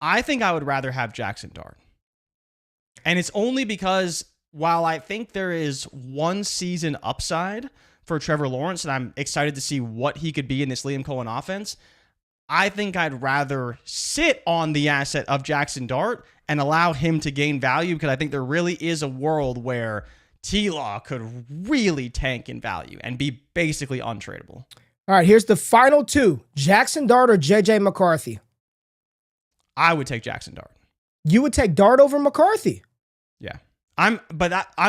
I think I would rather have Jaxson Dart. And it's only because while I think there is one season upside for Trevor Lawrence, and I'm excited to see what he could be in this Liam Cohen offense, I think I'd rather sit on the asset of Jaxson Dart and allow him to gain value because I think there really is a world where T-Law could really tank in value and be basically untradeable. All right, here's the final two. Jaxson Dart or JJ McCarthy? I would take Jaxson Dart. You would take Dart over McCarthy? Yeah. I'm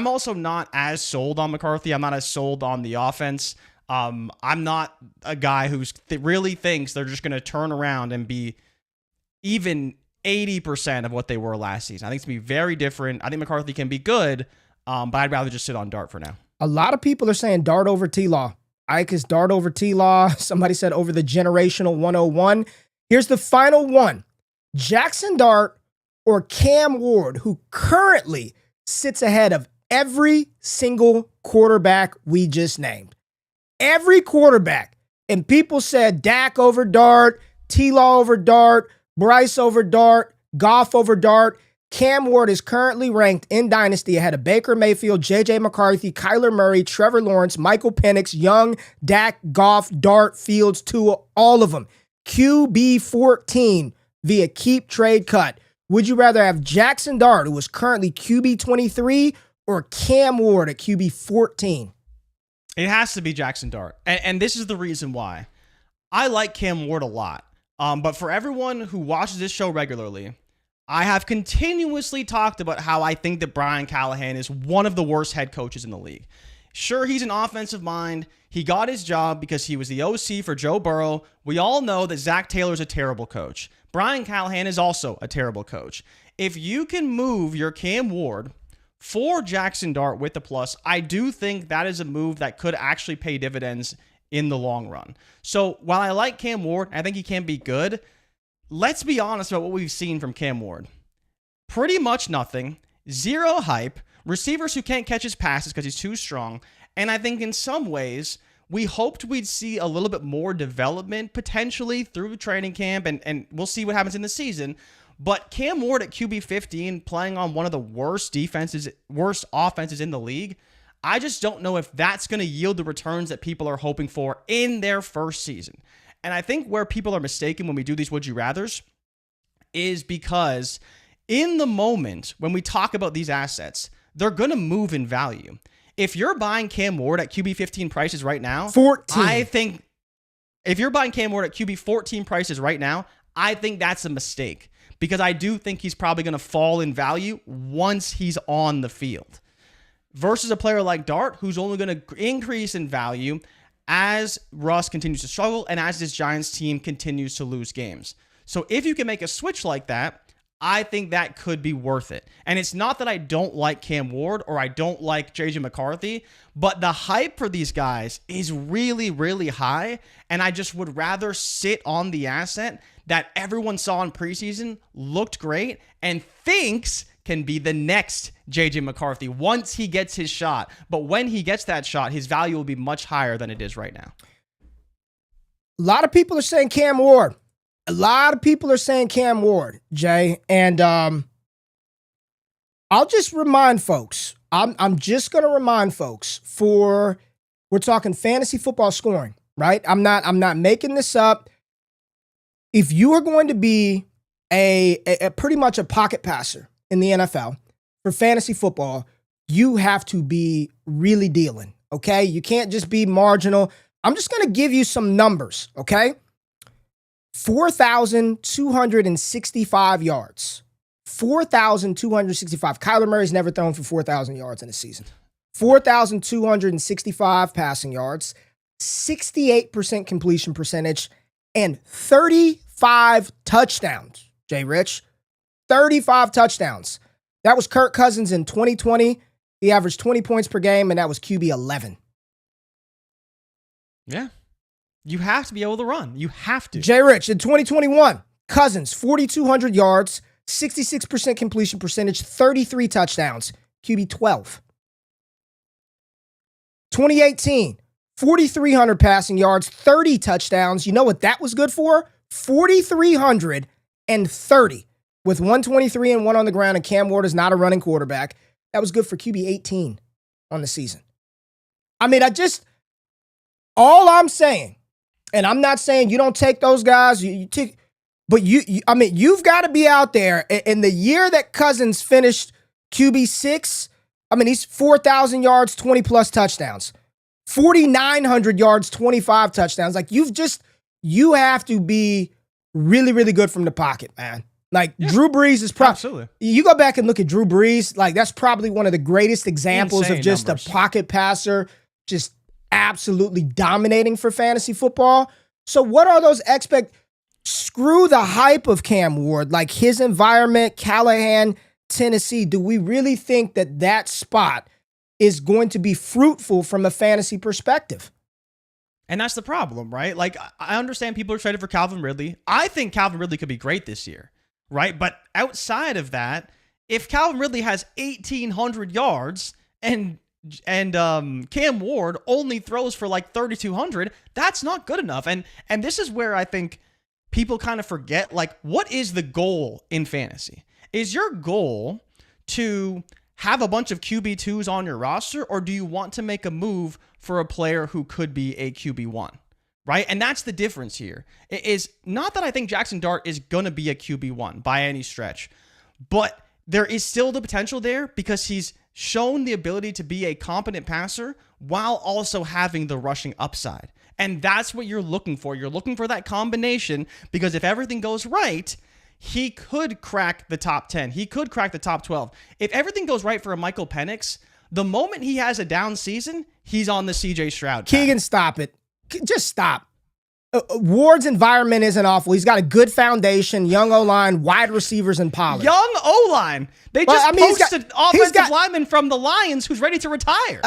also not as sold on McCarthy. I'm not as sold on the offense. I'm not a guy who really thinks they're just going to turn around and be even 80% of what they were last season. I think it's going to be very different. I think McCarthy can be good, but I'd rather just sit on Dart for now. A lot of people are saying Dart over T-Law. Ike is Dart over T-Law. Somebody said over the generational 101. Here's the final one. Jaxson Dart or Cam Ward, who currently sits ahead of every single quarterback we just named. Every quarterback. And people said Dak over Dart, T-Law over Dart, Bryce over Dart, Goff over Dart. Cam Ward is currently ranked in Dynasty ahead of Baker Mayfield, J.J. McCarthy, Kyler Murray, Trevor Lawrence, Michael Penix, Young, Dak, Goff, Dart, Fields, Tua, all of them. QB 14 via keep, trade, cut. Would you rather have Jaxson Dart, who is currently QB 23, or Cam Ward at QB 14? It has to be Jaxson Dart. And this is the reason why. I like Cam Ward a lot. But for everyone who watches this show regularly, I have continuously talked about how I think that Brian Callahan is one of the worst head coaches in the league. Sure, he's an offensive mind. He got his job because he was the OC for Joe Burrow. We all know that Zach Taylor's a terrible coach. Brian Callahan is also a terrible coach. If you can move your Cam Ward for Jaxson Dart with the plus, I do think that is a move that could actually pay dividends in the long run. So while I like Cam Ward, I think he can be good. Let's be honest about what we've seen from Cam Ward. Pretty much nothing, zero hype, receivers who can't catch his passes because he's too strong, and I think in some ways, we hoped we'd see a little bit more development potentially through training camp, and we'll see what happens in the season, but Cam Ward at QB 15 playing on one of the worst offenses in the league, I just don't know if that's going to yield the returns that people are hoping for in their first season. And I think where people are mistaken when we do these would you rathers is because in the moment when we talk about these assets, they're going to move in value. If you're buying Cam Ward at QB 15 prices right now, 14. I think if you're buying Cam Ward at QB 14 prices right now, I think that's a mistake because I do think he's probably going to fall in value once he's on the field versus a player like Dart, who's only going to increase in value as Russ continues to struggle and as this Giants team continues to lose games. So if you can make a switch like that, I think that could be worth it. And it's not that I don't like Cam Ward or I don't like JJ McCarthy, but the hype for these guys is really, really high. And I just would rather sit on the asset that everyone saw in preseason, looked great, and thinks can be the next JJ McCarthy once he gets his shot. But when he gets that shot, his value will be much higher than it is right now. A lot of people are saying Cam Ward. A lot of people are saying Cam Ward, Jay. And I'll just remind folks, I'm just going to remind folks we're talking fantasy football scoring, right? I'm not making this up. If you are going to be a pretty much a pocket passer in the NFL for fantasy football, you have to be really dealing, okay? You can't just be marginal. I'm just going to give you some numbers, okay? 4,265 yards. 4,265. Kyler Murray's never thrown for 4,000 yards in a season. 4,265 passing yards, 68% completion percentage, and 35 touchdowns. Jay Rich, 35 touchdowns. That was Kirk Cousins in 2020. He averaged 20 points per game, and that was QB 11. Yeah. You have to be able to run. You have to. Jay Rich, in 2021, Cousins, 4,200 yards, 66% completion percentage, 33 touchdowns, QB 12. 2018, 4,300 passing yards, 30 touchdowns. You know what that was good for? 4,330 with 123 and 1 on the ground, and Cam Ward is not a running quarterback. That was good for QB 18 on the season. I mean, all I'm saying, and I'm not saying you don't take those guys, but you've got to be out there. In the year that Cousins finished QB 6, I mean, he's 4,000 yards, 20 plus touchdowns, 4,900 yards, 25 touchdowns. Like you have to be really, really good from the pocket, man. Like Drew Brees is probably, absolutely. You go back and look at Drew Brees, like that's probably one of the greatest examples Insane of just numbers. a pocket passer, just absolutely dominating for fantasy football. So what are those screw the hype of Cam Ward, like his environment, Callahan, Tennessee. Do we really think that spot is going to be fruitful from a fantasy perspective? And that's the problem, right? Like, I understand people are excited for Calvin Ridley. I think Calvin Ridley could be great this year, right? But outside of that, if Calvin Ridley has 1,800 yards and Cam Ward only throws for like 3,200, that's not good enough. And this is where I think people kind of forget, like, what is the goal in fantasy? Is your goal to have a bunch of QB2s on your roster, or do you want to make a move for a player who could be a QB1, right? And that's the difference here. It is not that I think Jaxson Dart is going to be a QB1 by any stretch, but there is still the potential there because he's shown the ability to be a competent passer while also having the rushing upside. And that's what you're looking for. You're looking for that combination because if everything goes right, he could crack the top 10. He could crack the top 12. If everything goes right for a Michael Penix, the moment he has a down season, he's on the CJ Stroud path. Keegan, stop it. Just stop. Ward's environment isn't awful. He's got a good foundation, young O-line, wide receivers, and Pollard. Young O-line. They just posted offensive lineman from the Lions who's ready to retire.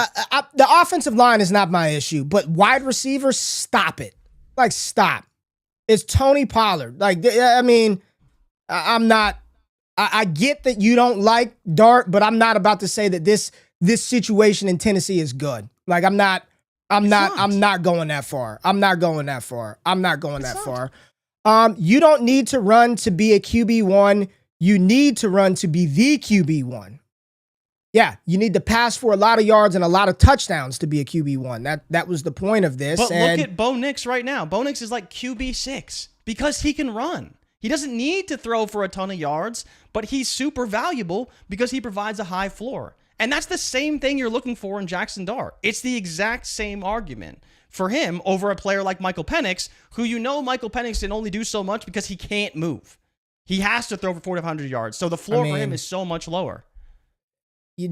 The offensive line is not my issue, but wide receivers, stop it. Like, stop. It's Tony Pollard. Like, I mean, I'm not. I get that you don't like Dart, but I'm not about to say that this situation in Tennessee is good. Like, I'm not going that far. I'm not going that far. You don't need to run to be a QB1. You need to run to be the QB1. Yeah, you need to pass for a lot of yards and a lot of touchdowns to be a QB1. That was the point of this. But look at Bo Nix right now. Bo Nix is like QB6 because he can run. He doesn't need to throw for a ton of yards, but he's super valuable because he provides a high floor. And that's the same thing you're looking for in Jaxson Dart. It's the exact same argument for him over a player like Michael Penix, who Michael Penix can only do so much because he can't move. He has to throw for 4,500 yards. So the floor for him is so much lower. You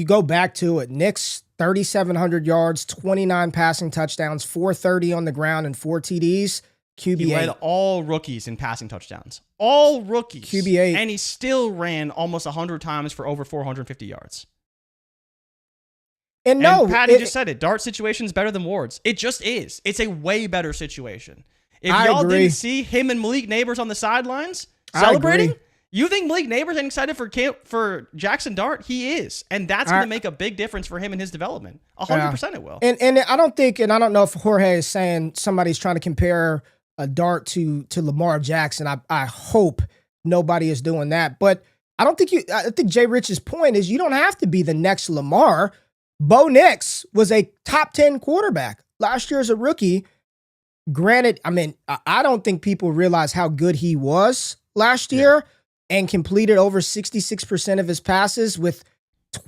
go back to it. Nix, 3,700 yards, 29 passing touchdowns, 430 on the ground, and 4 TDs. QB8. He led all rookies in passing touchdowns. All rookies. QB8. And he still ran almost 100 times for over 450 yards. And no, Patty just said it. Dart's situation is better than Ward's. It just is. It's a way better situation. If y'all agree. didn't see him and Malik Neighbors on the sidelines celebrating, you think Malik Neighbors ain't excited for Jaxson Dart? He is. And that's going to make a big difference for him in his development. 100% it will. And I don't think, and I don't know if Jorge is saying somebody's trying to compare a Dart to Lamar Jackson. I hope nobody is doing that. But I think Jay Rich's point is you don't have to be the next Lamar. Bo Nix was a top 10 quarterback last year as a rookie. Granted, I mean, I don't think people realize how good he was last year and completed over 66% of his passes with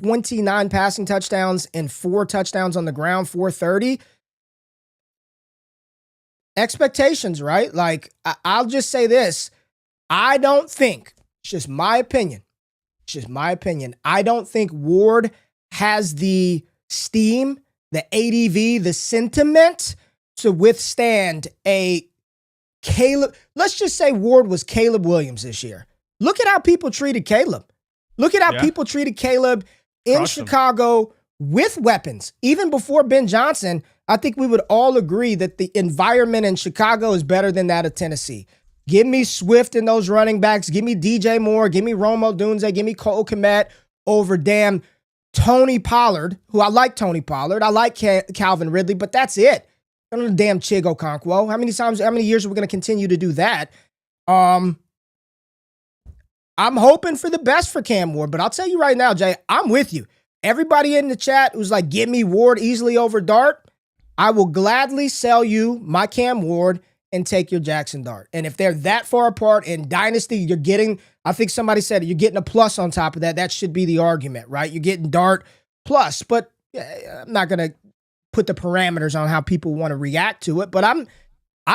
29 passing touchdowns and 4 touchdowns on the ground, 430. Expectations, right? Like, I'll just say this. I don't think, it's just my opinion. I don't think Ward has the steam, the ADV, the sentiment to withstand a Caleb. Let's just say Ward was Caleb Williams this year. Look at how people treated Caleb. Look at how people treated Caleb in Chicago with weapons. Even before Ben Johnson, I think we would all agree that the environment in Chicago is better than that of Tennessee. Give me Swift and those running backs. Give me DJ Moore. Give me Romo Dunze. Give me Cole Kmet over damn Tony Pollard, who I like Tony Pollard. I like Calvin Ridley, but that's it. I don't know damn Chig Okonkwo. How many years are we going to continue to do that? I'm hoping for the best for Cam Ward, but I'll tell you right now, Jay, I'm with you. Everybody in the chat who's like, give me Ward easily over Dart, I will gladly sell you my Cam Ward and take your Jaxson Dart. And if they're that far apart in Dynasty, you're getting, I think somebody said it, you're getting a plus on top of that. That should be the argument, right? You're getting Dart plus, but I'm not going to put the parameters on how people want to react to it, but I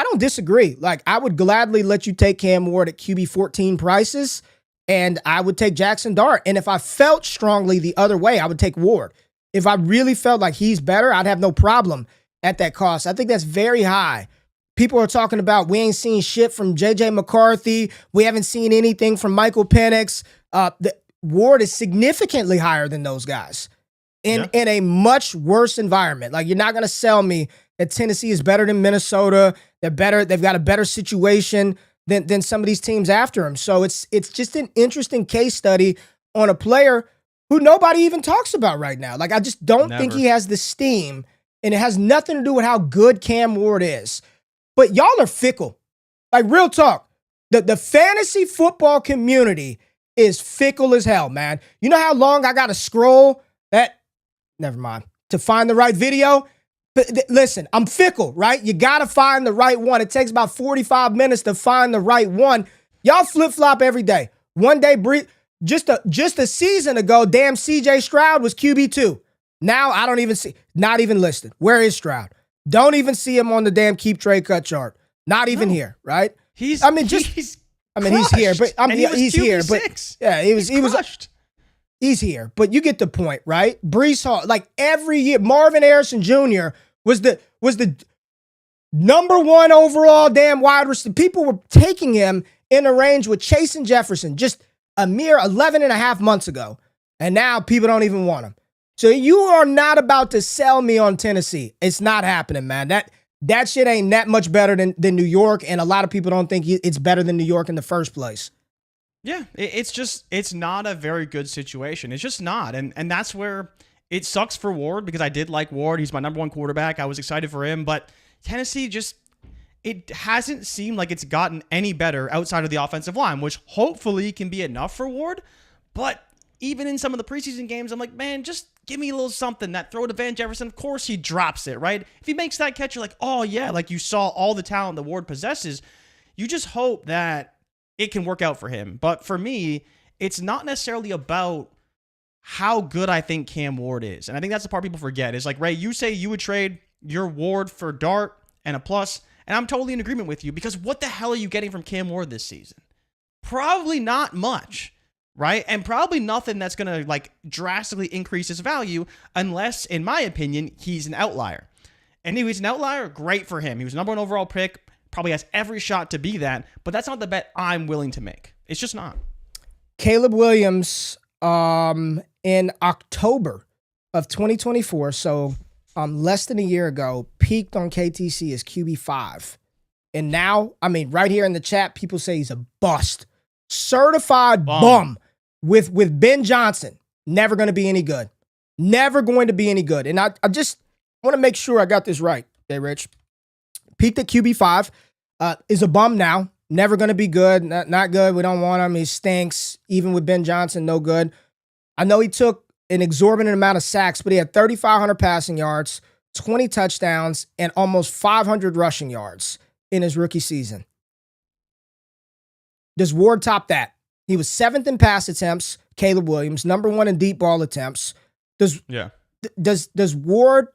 don't disagree. Like, I would gladly let you take Cam Ward at QB 14 prices, and I would take Jaxson Dart. And if I felt strongly the other way, I would take Ward. If I really felt like he's better, I'd have no problem at that cost. I think that's very high. People are talking about we ain't seen shit from J.J. McCarthy. We haven't seen anything from Michael Penix. Ward is significantly higher than those guys in a much worse environment. Like, you're not going to sell me that Tennessee is better than Minnesota. They're better. They've got a better situation than some of these teams after him. So it's just an interesting case study on a player who nobody even talks about right now. Like, I just don't think he has the steam, and it has nothing to do with how good Cam Ward is. But y'all are fickle. Like, real talk. The fantasy football community is fickle as hell, man. You know how long I got to scroll never mind, to find the right video? But listen, I'm fickle, right? You got to find the right one. It takes about 45 minutes to find the right one. Y'all flip-flop every day. One day, just a season ago, damn CJ Stroud was QB2. Now I don't even see, not even listed. Where is Stroud? Don't even see him on the damn keep trade cut chart. Not even here, right? He's here, but he's here, but yeah, he was crushed. He's here, but you get the point, right? Breece Hall, like every year, Marvin Harrison Jr. was the number 1 overall damn wide receiver. People were taking him in a range with Chase and Jefferson just a mere 11 and a half months ago. And now people don't even want him. So you are not about to sell me on Tennessee. It's not happening, man. That shit ain't that much better than New York, and a lot of people don't think it's better than New York in the first place. Yeah, it's not a very good situation. It's just not. And that's where it sucks for Ward, because I did like Ward. He's my number 1 quarterback. I was excited for him. But Tennessee it hasn't seemed like it's gotten any better outside of the offensive line, which hopefully can be enough for Ward. But even in some of the preseason games, I'm like, man, just give me a little something. That throw to Van Jefferson, of course he drops it, right? If he makes that catch, you're like, oh yeah, like you saw all the talent that Ward possesses. You just hope that it can work out for him. But for me, it's not necessarily about how good I think Cam Ward is. And I think that's the part people forget is like, Ray, you say you would trade your Ward for Dart and a plus, and I'm totally in agreement with you, because what the hell are you getting from Cam Ward this season? Probably not much, right? And probably nothing that's going to like drastically increase his value unless, in my opinion, he's an outlier. And if he's an outlier, great for him. He was number 1 overall pick. probably has every shot to be that, but that's not the bet I'm willing to make. It's just not. Caleb Williams in October of 2024, so less than a year ago, peaked on KTC as QB5. And now, I mean, right here in the chat, people say he's a bust. Certified bum with Ben Johnson. Never going to be any good. Never going to be any good. And I just want to make sure I got this right, okay, Rich. Peaked at QB5, is a bum now. Never going to be good. Not good. We don't want him. He stinks. Even with Ben Johnson, no good. I know he took an exorbitant amount of sacks, but he had 3,500 passing yards, 20 touchdowns, and almost 500 rushing yards in his rookie season. Does Ward top that? He was 7th in pass attempts, Caleb Williams, number 1 in deep ball attempts. Does Ward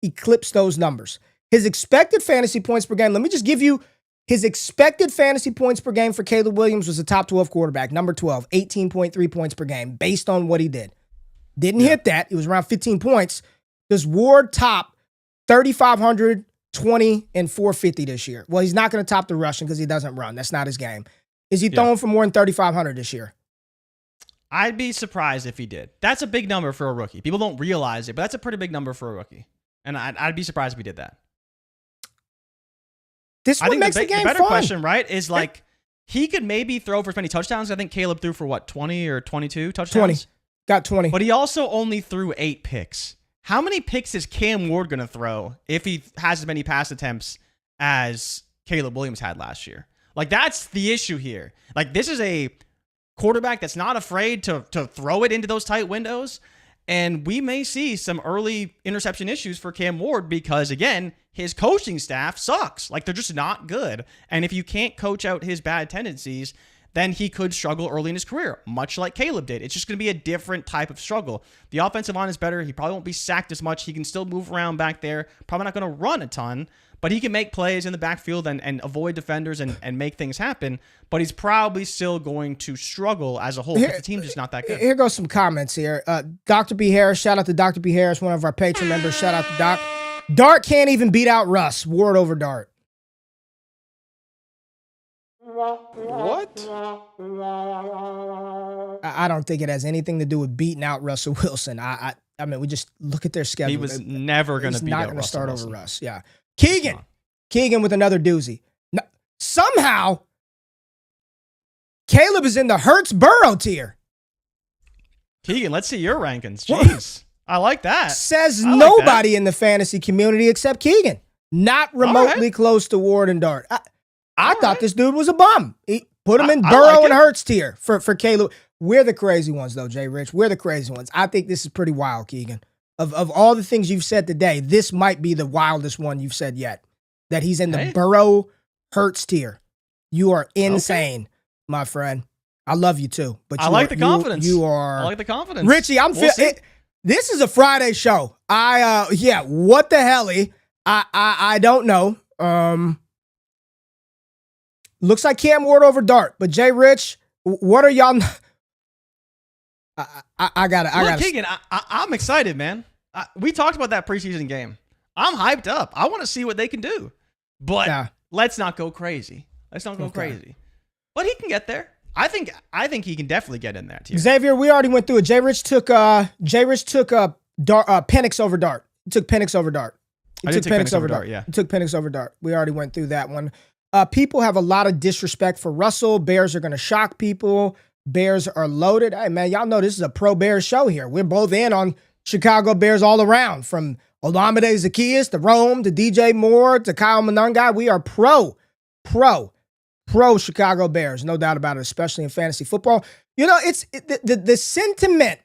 eclipse those numbers? His expected fantasy points per game, let me just give you his expected fantasy points per game for Caleb Williams was a top 12 quarterback, number 12, 18.3 points per game based on what he did. Didn't hit that. It was around 15 points. Does Ward top 3,500, 20, and 450 this year? Well, he's not going to top the rushing because he doesn't run. That's not his game. Is he throwing for more than 3,500 this year? I'd be surprised if he did. That's a big number for a rookie. People don't realize it, but that's a pretty big number for a rookie. And I'd be surprised if he did that. This I think makes the better fun. question, right, is like he could maybe throw for as many touchdowns. I think Caleb threw for what, 20 or 22 touchdowns? 20. Got 20. But he also only threw 8 picks. How many picks is Cam Ward going to throw if he has as many pass attempts as Caleb Williams had last year? Like, that's the issue here. Like, this is a quarterback that's not afraid to throw it into those tight windows. And we may see some early interception issues for Cam Ward because, again, his coaching staff sucks. Like, they're just not good. And if you can't coach out his bad tendencies, then he could struggle early in his career, much like Caleb did. It's just going to be a different type of struggle. The offensive line is better. He probably won't be sacked as much. He can still move around back there. Probably not going to run a ton, but he can make plays in the backfield and avoid defenders and make things happen. But he's probably still going to struggle as a whole because the team's just not that good. Here goes some comments here. Dr. B. Harris, shout out to Dr. B. Harris, one of our patron members. Shout out to Doc. Dart can't even beat out Russ. Ward over Dart. What? I don't think it has anything to do with beating out Russell Wilson. I mean, we just look at their schedule. He was never going to beat out Russell Wilson. He's not going to start over Russ. Yeah. Keegan with another doozy. No, somehow, Caleb is in the Hurts-Burrow tier. Keegan, let's see your rankings. Jeez. I like that. Says nobody in the fantasy community except Keegan. Not remotely close to Ward and Dart. I thought this dude was a bum. He put him in Burrow and Hurts tier for Caleb. We're the crazy ones, though, Jay Rich. We're the crazy ones. I think this is pretty wild, Keegan. Of all the things you've said today, this might be the wildest one you've said yet. That he's in the Burrow Hurts tier. You are insane, my friend. I love you too. But I like the confidence. You are. I like the confidence. Richie, this is a Friday show. What the hell? I don't know. Looks like Cam Ward over Dart, but Jay Rich, what are y'all? I gotta. Keegan, I'm excited, man. We talked about that preseason game. I'm hyped up. I want to see what they can do, but let's not go crazy. Let's not go crazy. But he can get there. I think he can definitely get in there. Xavier, we already went through it. Jay Rich took Penix over Dart. He took Penix over Dart. He took Penix over Dart. Yeah, he took Penix over Dart. We already went through that one. People have a lot of disrespect for Russell. Bears are going to shock people. Bears are loaded. Hey, man, y'all know this is a pro-Bears show here. We're both in on Chicago Bears all around, from Olamide Zaccheaus to Rome to DJ Moore to Kyle Monangai. We are pro Chicago Bears, no doubt about it, especially in fantasy football. You know, it's the sentiment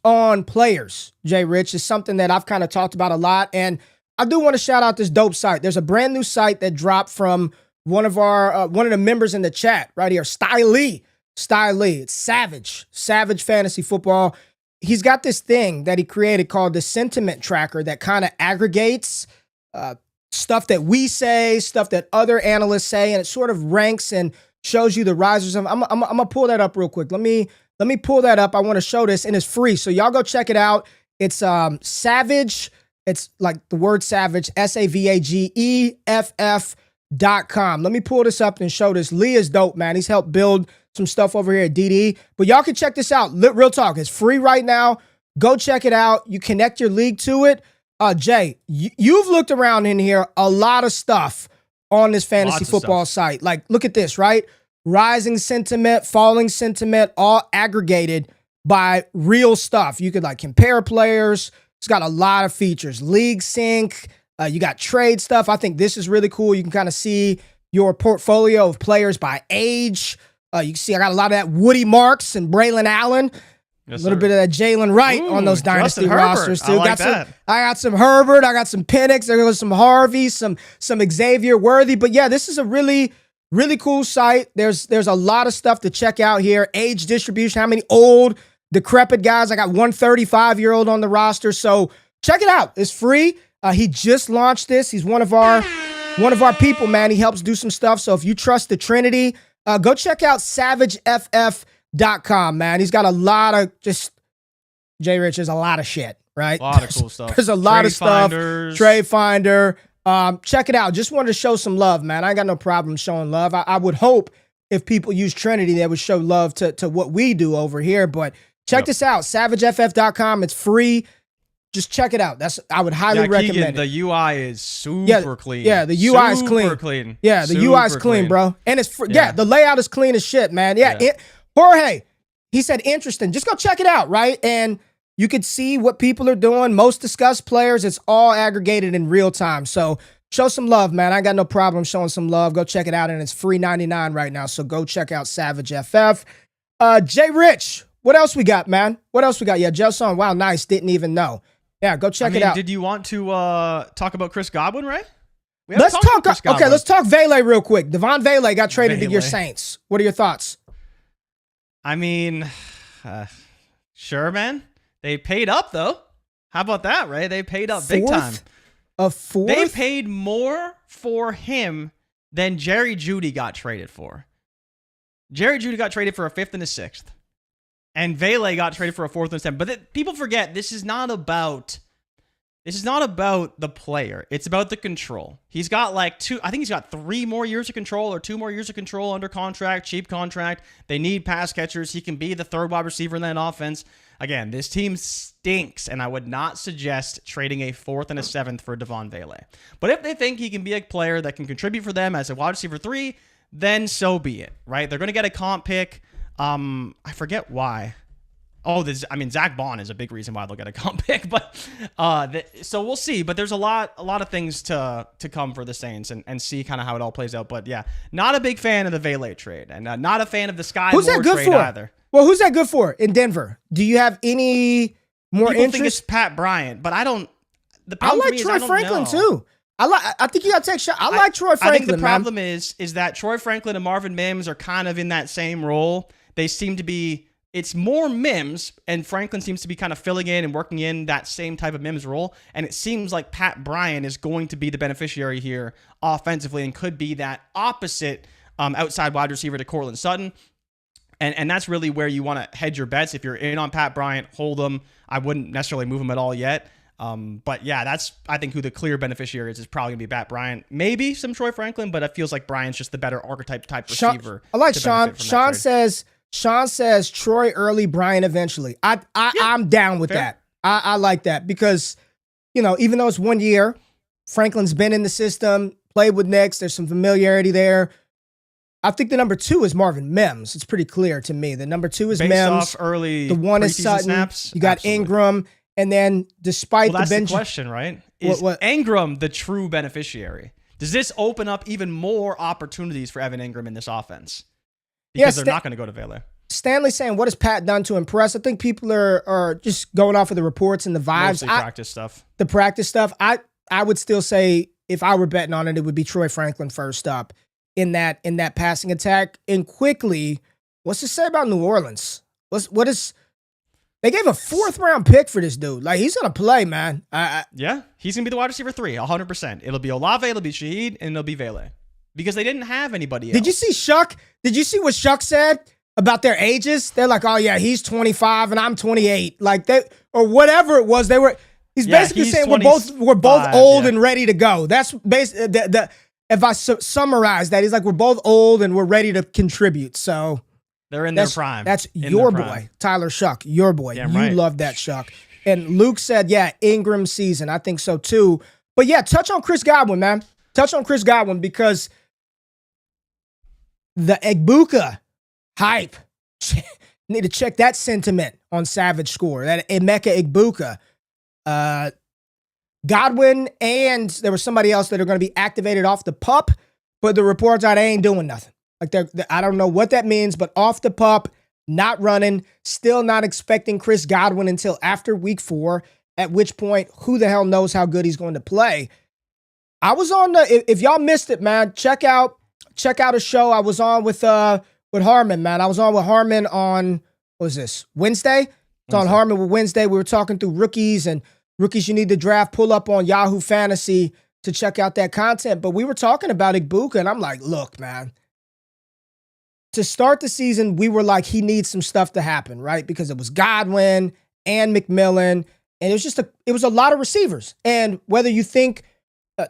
on players, Jay Rich, is something that I've kind of talked about a lot. And I do want to shout out this dope site. There's a brand new site that dropped from one of the members in the chat right here, Style Lee. It's Savage Fantasy Football. He's got this thing that he created called the Sentiment Tracker that kind of aggregates stuff that we say, stuff that other analysts say, and it sort of ranks and shows you the risers. I'm gonna pull that up real quick. Let me pull that up. I want to show this, and it's free, so y'all go check it out. It's Savage. It's like the word Savage, SavageFF Let me pull this up and show this. Lee is dope, man. He's helped build some stuff over here at DD. But y'all can check this out. Real talk. It's free right now. Go check it out. You connect your league to it. Jay, you've looked around in here, a lot of stuff on this fantasy football site. Like, look at this, right? Rising sentiment, falling sentiment, all aggregated by real stuff. You could like compare players. It's got a lot of features. League sync. You got trade stuff. I think this is really cool. You can kind of see your portfolio of players by age. You can see I got a lot of that Woody Marks and Braylon Allen. Yes, a little bit of that Jalen Wright on those Dynasty rosters too. I got some Herbert. I got some Penix. There goes some Harvey, some Xavier Worthy. But yeah, this is a really, really cool site. There's a lot of stuff to check out here. Age distribution, how many old, decrepit guys. I got one 35-year-old on the roster. So check it out. It's free. He just launched this. He's one of our people, man. He helps do some stuff. So if you trust the Trinity, go check out SavageFF.com, man. He's got a lot of Jay Rich, there's a lot of shit, right? A lot of cool stuff. There's a lot of stuff. Trade Finder. Check it out. Just wanted to show some love, man. I ain't got no problem showing love. I would hope if people use Trinity, they would show love to what we do over here. But check this out. SavageFF.com. It's free. Just check it out. I would highly recommend it. The UI is super clean. Yeah, the UI is clean. Super clean. Yeah, the UI is clean, bro. And it's the layout is clean as shit, man. Jorge, he said interesting. Just go check it out, right? And you could see what people are doing. Most discussed players. It's all aggregated in real time. So show some love, man. I got no problem showing some love. Go check it out, and it's free $99 right now. So go check out SavageFF. Jay Rich, what else we got, man? What else we got? Yeah, Jaxson, wow, nice. Didn't even know. Yeah, go check it out. Did you want to talk about Chris Godwin, right? Let's talk. Okay, let's talk Vele real quick. Devaughn Vele got traded to your Saints. What are your thoughts? I mean, sure, man. They paid up, though. How about that, right? They paid up big time. A fourth? They paid more for him than Jerry Jeudy got traded for. Jerry Jeudy got traded for a fifth and a sixth. And Vele got traded for a fourth and seventh. But people forget, this is not about the player. It's about the control. He's got I think he's got 3 more years of control or 2 more years of control under contract, cheap contract. They need pass catchers. He can be the third wide receiver in that offense. Again, this team stinks, and I would not suggest trading a fourth and a seventh for Devaughn Vele. But if they think he can be a player that can contribute for them as a wide receiver 3, then so be it, right? They're going to get a comp pick. I forget why. Zach Bond is a big reason why they'll get a comp pick, but so we'll see. But there's a lot of things to come for the Saints and see kind of how it all plays out. But yeah, not a big fan of the Vele trade, and not a fan of the Sky Moore trade either. Well, who's that good for in Denver? Do you have any more People interest? Think it's Pat Bryant, but I don't. I like Troy Franklin too. I think you got to take shot. I like Troy Franklin. I think the problem is that Troy Franklin and Marvin Mims are kind of in that same role. They seem to be. It's more Mims, and Franklin seems to be kind of filling in and working in that same type of Mims role. And it seems like Pat Bryant is going to be the beneficiary here offensively and could be that opposite outside wide receiver to Courtland Sutton. And that's really where you want to hedge your bets. If you're in on Pat Bryant, hold him. I wouldn't necessarily move him at all yet. But yeah, that's, I think, who the clear beneficiary is probably going to be Pat Bryant. Maybe some Troy Franklin, but it feels like Bryant's just the better archetype type receiver. I like Sean. Sean says Troy early, Bryant eventually. I'm down with that. I like that because, even though it's 1 year, Franklin's been in the system, played with Knicks. There's some familiarity there. I think the number 2 is Marvin Mims. It's pretty clear to me. The number 2 is Based Mims. Off early the 1 is Sutton. Snaps, you got absolutely. Ingram. And then despite that's the bench. The question, right? Is Ingram the true beneficiary? Does this open up even more opportunities for Evan Ingram in this offense? Because they're not going to go to Vele. Stanley's saying, what has Pat done to impress? I think people are just going off of the reports and the vibes. Mostly practice stuff. The practice stuff. I would still say if I were betting on it, it would be Troy Franklin first up in that passing attack. And quickly, what's to say about New Orleans? They gave a 4th round pick for this dude. Like, he's going to play, man. Yeah, he's going to be the wide receiver 3, 100%. It'll be Olave, it'll be Shaheed, and it'll be Vele. Because they didn't have anybody else. Did you see Shuck? Did you see what Shuck said about their ages? They're like, oh yeah, he's 25 and I'm 28. Like or whatever it was. He's basically saying we're both old and ready to go. That's basically if I summarize that, he's like, we're both old and we're ready to contribute. So they're in their prime. That's In your their boy, prime. Tyler Shuck, your boy. Damn You right. love that, Shuck. And Luke said, yeah, Ingram season. I think so too. But yeah, touch on Chris Godwin, man. Touch on Chris Godwin because the Ibuka hype. Need to check that sentiment on Savage Score. That Emeka Ibuka. Godwin and there was somebody else that are going to be activated off the pup, but the reports are they ain't doing nothing. Like I don't know what that means, but off the pup, not running, still not expecting Chris Godwin until after week 4, at which point, who the hell knows how good he's going to play. I was on if y'all missed it, man, check out a show I was on with Harmon, man. I was on with Harmon on, what was this, Wednesday? It's on Harmon with Wednesday. We were talking through rookies and rookies you need to draft. Pull up on Yahoo Fantasy to check out that content. But we were talking about Ibuka, and I'm like, look, man, to start the season, we were like, he needs some stuff to happen, right? Because it was Godwin and McMillan, and it was a lot of receivers. And whether you think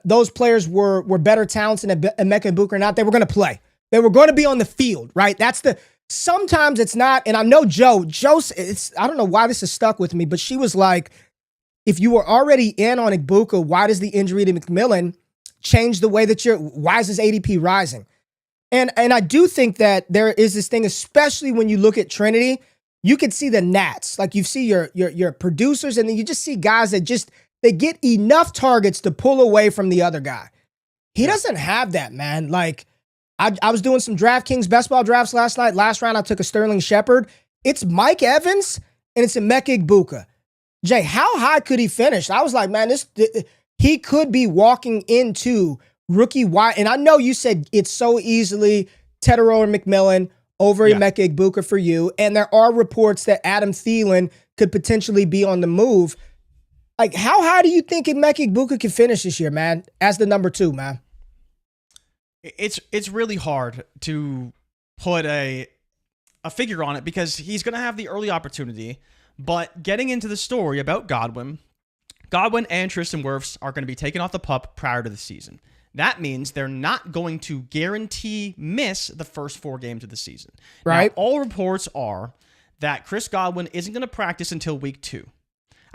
those players were better talents than Emeka Ibuka or not, they were going to play. They were going to be on the field, right? Sometimes it's not, and I know Joe, I don't know why this is stuck with me, but she was like, if you were already in on Ibuka, why does the injury to McMillan change the way that why is his ADP rising? And I do think that there is this thing, especially when you look at Trinity, you can see the gnats. Like you see your producers, and then you just see guys that they get enough targets to pull away from the other guy. He doesn't have that, man. Like I was doing some DraftKings best ball drafts last night. Last round, I took a Sterling Shepard. It's Mike Evans and it's Emeka Ibuka. Jay, how high could he finish? I was like, man, he could be walking into rookie wide. And I know you said it's so easily Tedero and McMillan over Emeka Ibuka for you. And there are reports that Adam Thielen could potentially be on the move. Like, how high do you think Emeka Ibuka can finish this year, man, as the number 2, man? It's really hard to put a figure on it because he's going to have the early opportunity. But getting into the story about Godwin and Tristan Wirfs are going to be taken off the pup prior to the season. That means they're not going to guarantee miss the first 4 games of the season. Right. Now, all reports are that Chris Godwin isn't going to practice until week 2.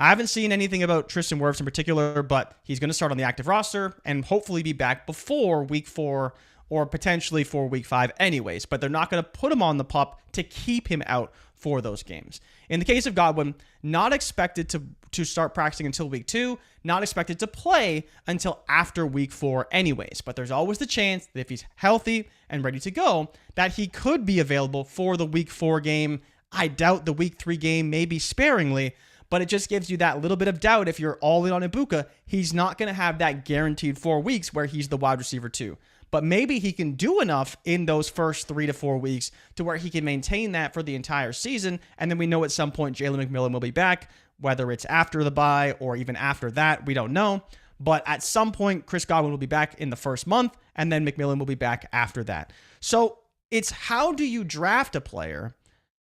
I haven't seen anything about Tristan Wirfs in particular, but he's going to start on the active roster and hopefully be back before week 4 or potentially for week 5 anyways. But they're not going to put him on the pup to keep him out for those games. In the case of Godwin, not expected to start practicing until week 2, not expected to play until after week 4 anyways. But there's always the chance that if he's healthy and ready to go, that he could be available for the week 4 game. I doubt the week 3 game, maybe sparingly, but it just gives you that little bit of doubt. If you're all in on Ibuka, he's not going to have that guaranteed 4 weeks where he's the wide receiver 2. But maybe he can do enough in those first 3 to 4 weeks to where he can maintain that for the entire season. And then we know at some point Jalen McMillan will be back, whether it's after the bye or even after that, we don't know. But at some point, Chris Godwin will be back in the first month, and then McMillan will be back after that. So it's how do you draft a player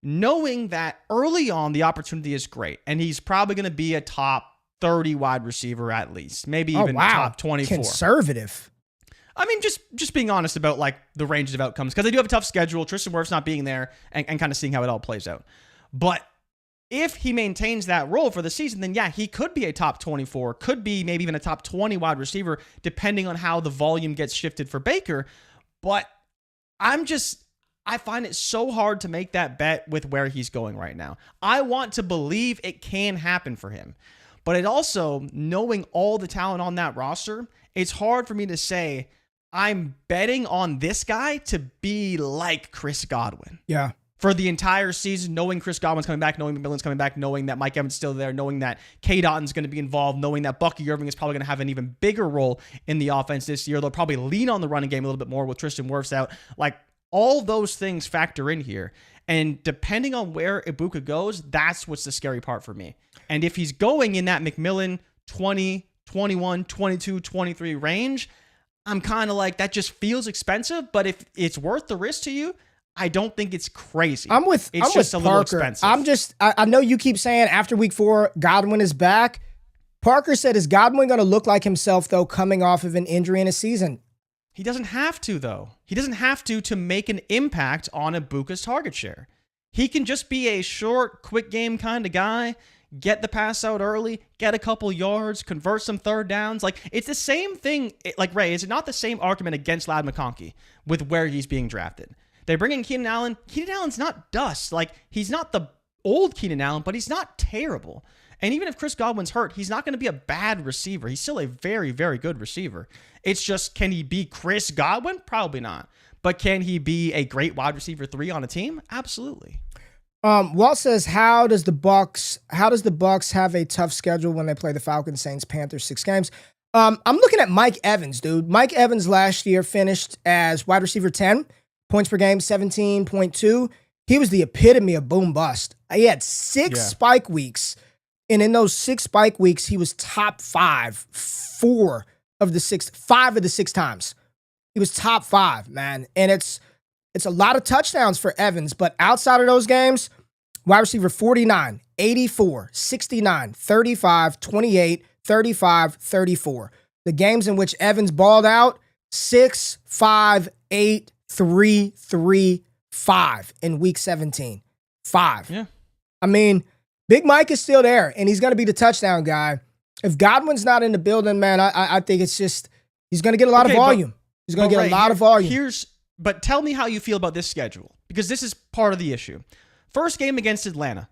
knowing that early on the opportunity is great, and he's probably going to be a top 30 wide receiver at least, maybe even top 24. Conservative. I mean, just being honest about like the range of outcomes, because they do have a tough schedule. Tristan Wirfs not being there and kind of seeing how it all plays out. But if he maintains that role for the season, then yeah, he could be a top 24, could be maybe even a top 20 wide receiver, depending on how the volume gets shifted for Baker. But I find it so hard to make that bet with where he's going right now. I want to believe it can happen for him. But it also, knowing all the talent on that roster, it's hard for me to say, I'm betting on this guy to be like Chris Godwin. Yeah. For the entire season, knowing Chris Godwin's coming back, knowing McMillan's coming back, knowing that Mike Evans is still there, knowing that K-Dotton's going to be involved, knowing that Bucky Irving is probably going to have an even bigger role in the offense this year. They'll probably lean on the running game a little bit more with Tristan Wirfs out. Like, all those things factor in here. And depending on where Ibuka goes, that's what's the scary part for me. And if he's going in that McMillan 20, 21, 22, 23 range, I'm kind of like, that just feels expensive. But if it's worth the risk to you, I don't think it's crazy. I'm with a little expensive. I know you keep saying after week 4, Godwin is back. Parker said, is Godwin going to look like himself, though, coming off of an injury in a season? He doesn't have to, though. He doesn't have to make an impact on Ibuka's target share. He can just be a short, quick game kind of guy, get the pass out early, get a couple yards, convert some third downs. Like, it's the same thing. Like, Ray, is it not the same argument against Ladd McConkey with where he's being drafted? They bring in Keenan Allen. Keenan Allen's not dust. Like, he's not the old Keenan Allen, but he's not terrible. And even if Chris Godwin's hurt, he's not going to be a bad receiver. He's still a very, very good receiver. It's just, can he be Chris Godwin? Probably not. But can he be a great wide receiver 3 on a team? Absolutely. Walt says, how does the Bucks have a tough schedule when they play the Falcons, Saints, Panthers, 6 games? I'm looking at Mike Evans, dude. Mike Evans last year finished as wide receiver 10, points per game, 17.2. He was the epitome of boom bust. He had 6 spike weeks, and in those 6 spike weeks, he was top 5, 5 of the 6 times. He was top 5, man. And it's a lot of touchdowns for Evans, but outside of those games, wide receiver 49, 84, 69, 35, 28, 35, 34. The games in which Evans balled out, 6, 5, 8, 3, 3, 5 in week 17. 5. Yeah. I mean, Big Mike is still there, and he's going to be the touchdown guy. If Godwin's not in the building, man, I think it's just, he's going to get a lot of volume. He's going to get a lot of volume. But tell me how you feel about this schedule, because this is part of the issue. First game against Atlanta.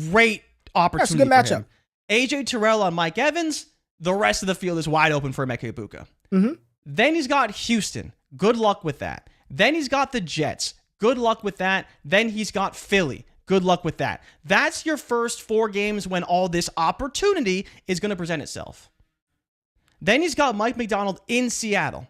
Great opportunity. That's a good matchup. AJ Terrell on Mike Evans. The rest of the field is wide open for Micah Ibuka. Mm-hmm. Then he's got Houston. Good luck with that. Then he's got the Jets. Good luck with that. Then he's got Philly. Good luck with that. That's your first 4 games when all this opportunity is going to present itself. Then he's got Mike McDonald in Seattle.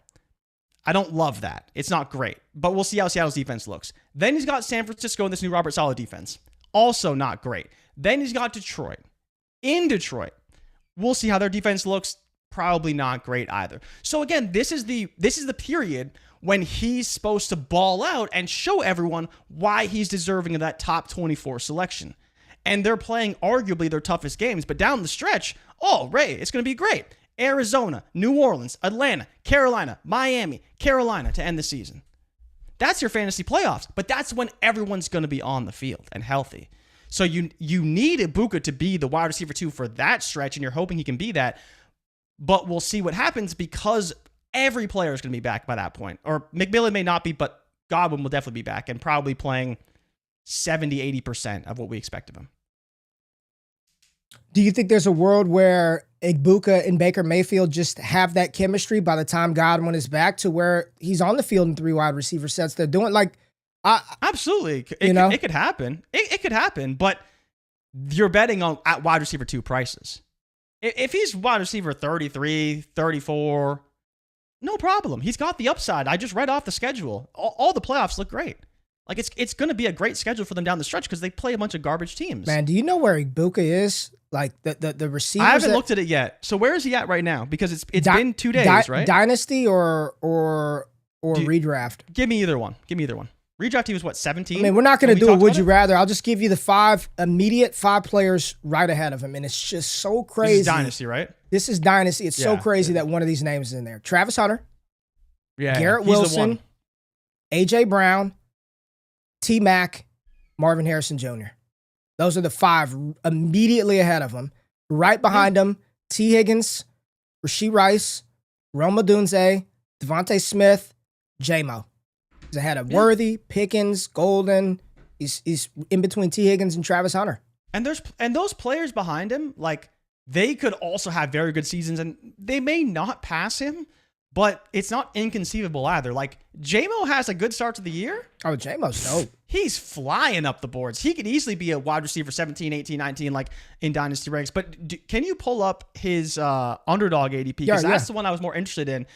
I don't love that. It's not great, but we'll see how Seattle's defense looks. Then he's got San Francisco and this new Robert Saleh defense. Also not great. Then he's got Detroit. In Detroit, we'll see how their defense looks. Probably not great either. So again, this is the period when he's supposed to ball out and show everyone why he's deserving of that top 24 selection. And they're playing arguably their toughest games, but down the stretch, Ray, it's going to be great. Arizona, New Orleans, Atlanta, Carolina, Miami, Carolina to end the season. That's your fantasy playoffs, but that's when everyone's going to be on the field and healthy. So you need Ibuka to be the wide receiver 2 for that stretch, and you're hoping he can be that. But we'll see what happens, because every player is going to be back by that point. Or McMillan may not be, but Godwin will definitely be back and probably playing 70, 80% of what we expect of him. Do you think there's a world where Ibuka and Baker Mayfield just have that chemistry by the time Godwin is back, to where he's on the field in 3 wide receiver sets? They're doing absolutely. It could happen. It could happen, but you're betting on at wide receiver 2 prices. If he's wide receiver 33, 34, no problem. He's got the upside. I just read off the schedule. All the playoffs look great. Like, it's going to be a great schedule for them down the stretch because they play a bunch of garbage teams. Man, do you know where Ibuka is? Like the receivers. I haven't looked at it yet. So where is he at right now? Because it's been 2 days, right? Dynasty or redraft? Give me either one. Redraft, he was what, 17? I mean, we're not going to do a would you rather. I'll just give you the immediate 5 players right ahead of him, and it's just so crazy. This is Dynasty, right? This is Dynasty. It's so crazy that one of these names is in there. Travis Hunter, Garrett he's Wilson, AJ Brown, T Mac, Marvin Harrison Jr. Those are the 5 immediately ahead of him. Right behind him, T Higgins, Rashee Rice, Rome Odunze, Devontae Smith, J-Mo. He's ahead of Worthy, Pickens, Golden. He's in between T Higgins and Travis Hunter. And those players behind him, like, they could also have very good seasons, and they may not pass him, but it's not inconceivable either. Like, J-Mo has a good start to the year. Oh, J-Mo's dope. He's flying up the boards. He could easily be a wide receiver 17, 18, 19, like in Dynasty ranks. But can you pull up his underdog ADP? Because that's the one I was more interested in.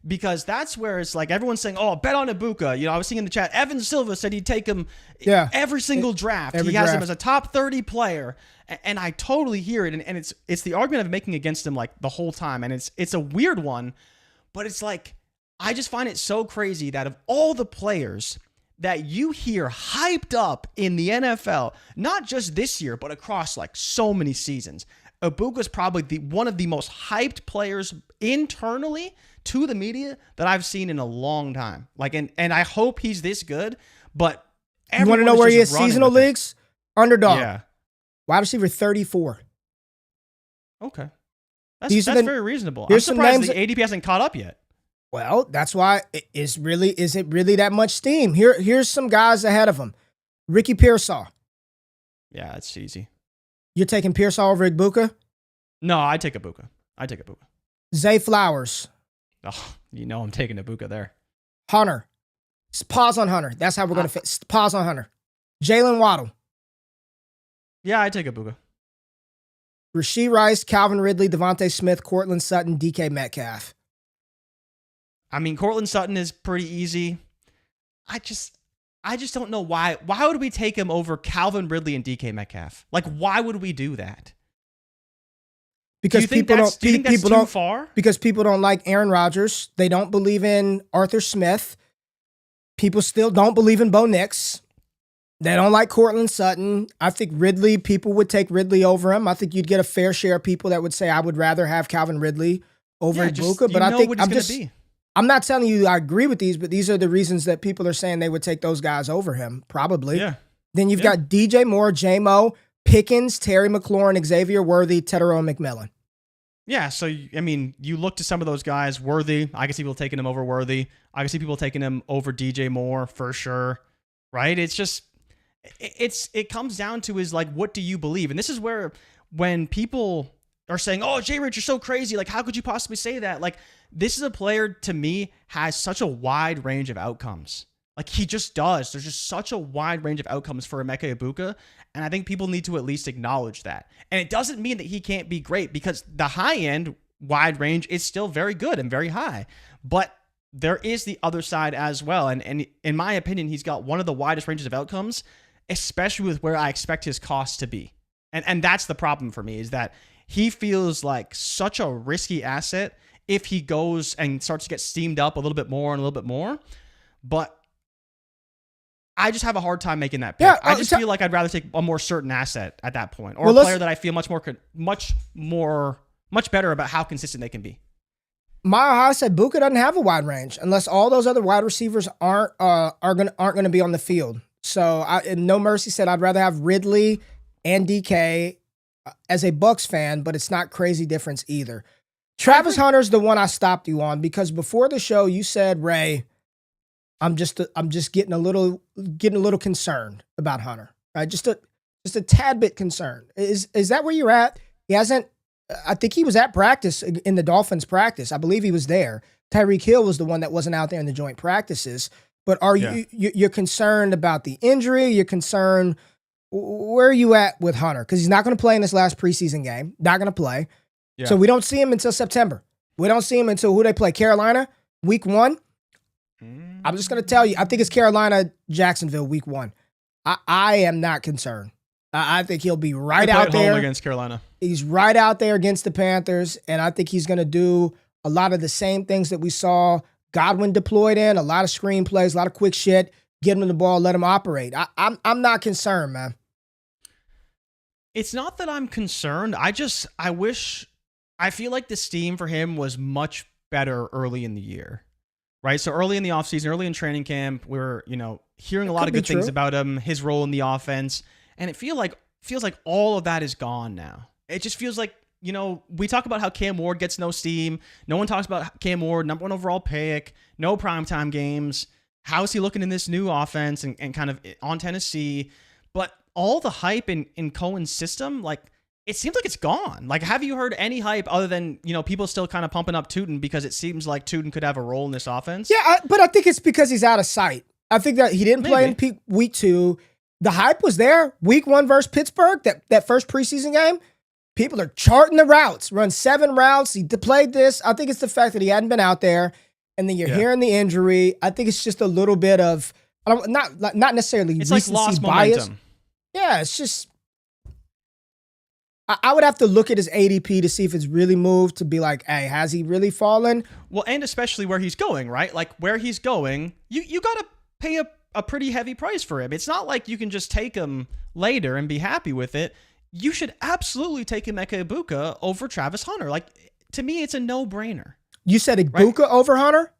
Because that's where it's like everyone's saying, bet on Ibuka. You know, I was seeing in the chat, Evan Silva said he'd take him every single draft. He has him as a top 30 player. And I totally hear it. And it's the argument I've been making against him like the whole time. And it's a weird one. But it's like, I just find it so crazy that of all the players that you hear hyped up in the NFL, not just this year, but across like so many seasons, Ibuka's probably one of the most hyped players internally to the media that I've seen in a long time. Like, and I hope he's this good, but you want to know where he is seasonal leagues? Underdog. Yeah. Wide receiver 34. Okay. That's very reasonable. I'm Here's some surprised names the ADP hasn't caught up yet. Well, that's why is it really that much steam? Here's some guys ahead of him. Ricky Pearsall. Yeah, it's easy. You're taking Pearsall over Ibuka? No, I take Ibuka. Zay Flowers. Oh, I'm taking Ibuka there. Hunter. Pause on Hunter. That's how we're going to fit. Pause on Hunter. Jalen Waddle. Yeah, I take Ibuka. Rashee Rice, Calvin Ridley, Devontae Smith, Cortland Sutton, DK Metcalf. I mean, Cortland Sutton is pretty easy. I just don't know why. Why would we take him over Calvin Ridley and DK Metcalf? Like, why would we do that? Because do you think that's too far? Because people don't like Aaron Rodgers. They don't believe in Arthur Smith. People still don't believe in Bo Nix. They don't like Cortland Sutton. I think Ridley, people would take Ridley over him. I think you'd get a fair share of people that would say, I would rather have Calvin Ridley over Ibuka. But I think I'm not telling you I agree with these, but these are the reasons that people are saying they would take those guys over him, probably. Yeah. Then you've got DJ Moore, J-Mo, Pickens, Terry McLaurin, Xavier Worthy, Tedero McMillan. Yeah, so, I mean, you look to some of those guys. Worthy, I can see people taking him over Worthy. I can see people taking him over DJ Moore for sure, right? It's just, it comes down to is like, what do you believe? And this is where when people are saying, oh, Jay Rich, you're so crazy. Like, how could you possibly say that? Like, this is a player, to me, has such a wide range of outcomes. Like, he just does. There's just such a wide range of outcomes for Emeka Ibuka, and I think people need to at least acknowledge that. And it doesn't mean that he can't be great, because the high-end wide range is still very good and very high. But there is the other side as well, and in my opinion, he's got one of the widest ranges of outcomes, especially with where I expect his cost to be. And that's the problem for me, is that he feels like such a risky asset if he goes and starts to get steamed up a little bit more and a little bit more. But I just have a hard time making that pick. I just feel like I'd rather take a more certain asset at that point, or a player that I feel much better about how consistent they can be. Mile High said Buka doesn't have a wide range unless all those other wide receivers aren't going to be on the field. So No Mercy said I'd rather have Ridley and DK as a Bucs fan, but it's not crazy difference either. Travis Hunter's the one I stopped you on, because before the show you said, Ray, I'm just getting a little concerned about Hunter. Right? Just a tad bit concerned. Is that where you're at? He hasn't. I think he was at practice in the Dolphins practice. I believe he was there. Tyreek Hill was the one that wasn't out there in the joint practices. But are you're concerned about the injury? You're concerned. Where are you at with Hunter? Because he's not going to play in this last preseason game. Not going to play. Yeah. So we don't see him until September. We don't see him until who they play. Carolina, week 1. I'm just going to tell you, I think it's Carolina, Jacksonville, week 1. I am not concerned. I think he'll be right out there against Carolina. He's right out there against the Panthers, and I think he's going to do a lot of the same things that we saw Godwin deployed in, a lot of screen plays, a lot of quick shit, get him the ball, let him operate. I'm not concerned, man. It's not that I'm concerned. I feel like the steam for him was much better early in the year. Right, so early in the offseason, early in training camp, we were, hearing a lot of good things about him, his role in the offense, and it feels like all of that is gone now. It just feels like, we talk about how Cam Ward gets no steam. No one talks about Cam Ward, number 1 overall pick, no primetime games. How is he looking in this new offense and kind of on Tennessee? But all the hype in Cohen's system, like, it seems like it's gone. Like, have you heard any hype other than, people still kind of pumping up Tootin because it seems like Tootin could have a role in this offense? Yeah, but I think it's because he's out of sight. I think that he didn't play in week 2. The hype was there. Week 1 versus Pittsburgh, that first preseason game, people are charting the routes, run 7 routes. He played this. I think it's the fact that he hadn't been out there, and then you're hearing the injury. I think it's just a little bit of, not necessarily it's recency like lost bias. Momentum. Yeah, it's just, I would have to look at his ADP to see if it's really moved, to be like, hey, has he really fallen? Well, and especially where he's going, right? Like, where he's going, you got to pay a pretty heavy price for him. It's not like you can just take him later and be happy with it. you should absolutely take Emeka Ibuka over Travis Hunter. Like, to me, it's a no-brainer. You said Ibuka over Hunter?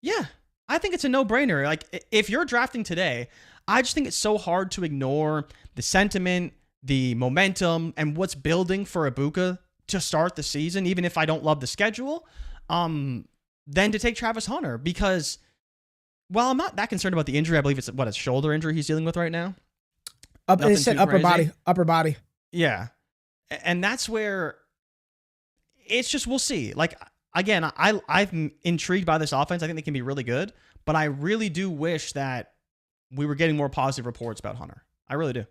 Yeah, I think it's a no-brainer. Like, if you're drafting today, I just think it's so hard to ignore the sentiment, the momentum, and what's building for Ibuka to start the season, even if I don't love the schedule, than to take Travis Hunter. Because while I'm not that concerned about the injury, I believe it's a shoulder injury he's dealing with right now. It said upper body. Yeah. And that's where it's just, we'll see. Like, again, I'm intrigued by this offense. I think they can be really good, but I really do wish that we were getting more positive reports about Hunter. I really do.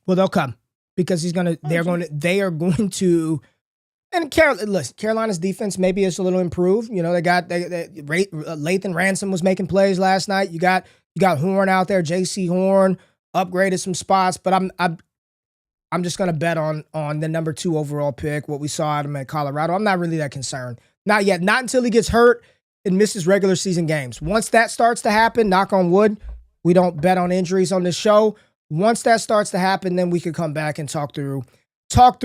Well, they'll come because they are going to, and Carolina's defense maybe is a little improved. You know, Lathan Ransom was making plays last night. You got Horn out there, JC Horn upgraded some spots, but I'm just going to bet on the number 2 overall pick, what we saw out of him at Colorado. I'm not really that concerned. Not yet. Not until he gets hurt and misses regular season games. Once that starts to happen, knock on wood, we don't bet on injuries on this show. Once that starts to happen, then we could come back and talk through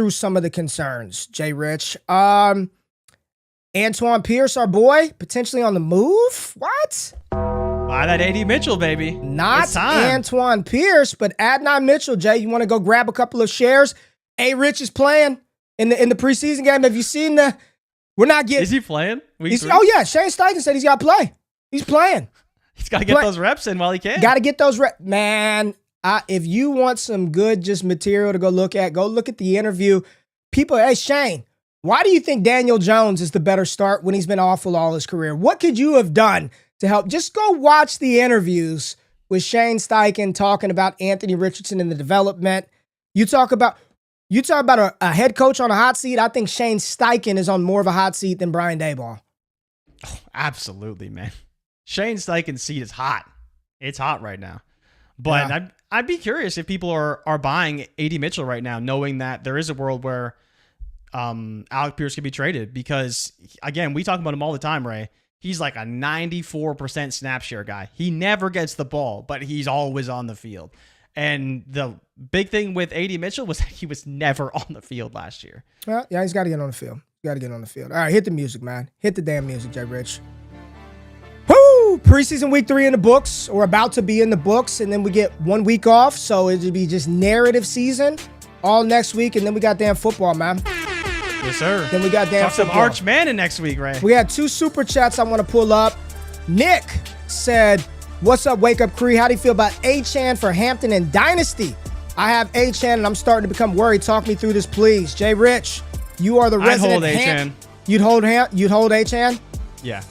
some of the concerns. Jay Rich. Antoine Pierce, our boy, potentially on the move. What? Buy that AD Mitchell, baby. Not Antoine Pierce, but Adnan Mitchell. Jay, you want to go grab a couple of shares? A. Rich is playing in the preseason game. Have you seen the? We're not getting. Is he playing? Oh yeah, Shane Steichen said he's got to play. He's playing. He's got to get those reps in while he can. Got to get those reps, man. If you want some good just material to go look at the interview. People, hey Shane, why do you think Daniel Jones is the better start when he's been awful all his career? What could you have done to help? Just go watch the interviews with Shane Steichen talking about Anthony Richardson and the development. You talk about a head coach on a hot seat. I think Shane Steichen is on more of a hot seat than Brian Daboll. Oh, absolutely, man. Shane Steichen's seat is hot. It's hot right now. But yeah. I'd be curious if people are buying AD Mitchell right now, knowing that there is a world where Alec Pierce could be traded. Because, again, we talk about him all the time, Ray. He's like a 94% snap share guy. He never gets the ball, but he's always on the field. And the big thing with AD Mitchell was he was never on the field last year. Well, yeah, he's got to get on the field. All right, hit the music, man. Hit the damn music, Jay Rich. Woo! Preseason week 3 in the books, or about to be in the books, and then we get 1 week off, so it'll be just narrative season all next week, and then we got damn football, man. Yes, sir. Then we got damn Talk some football. Arch Manning next week, Ray. We had 2 super chats I want to pull up. Nick said, "What's up, Wake Up Cree? How do you feel about A-Chan for Hampton and Dynasty? I have A-Chan, and I'm starting to become worried. Talk me through this, please." Jay Rich, you are the resident. I'd hold A-Chan. You'd hold A-Chan? Yeah.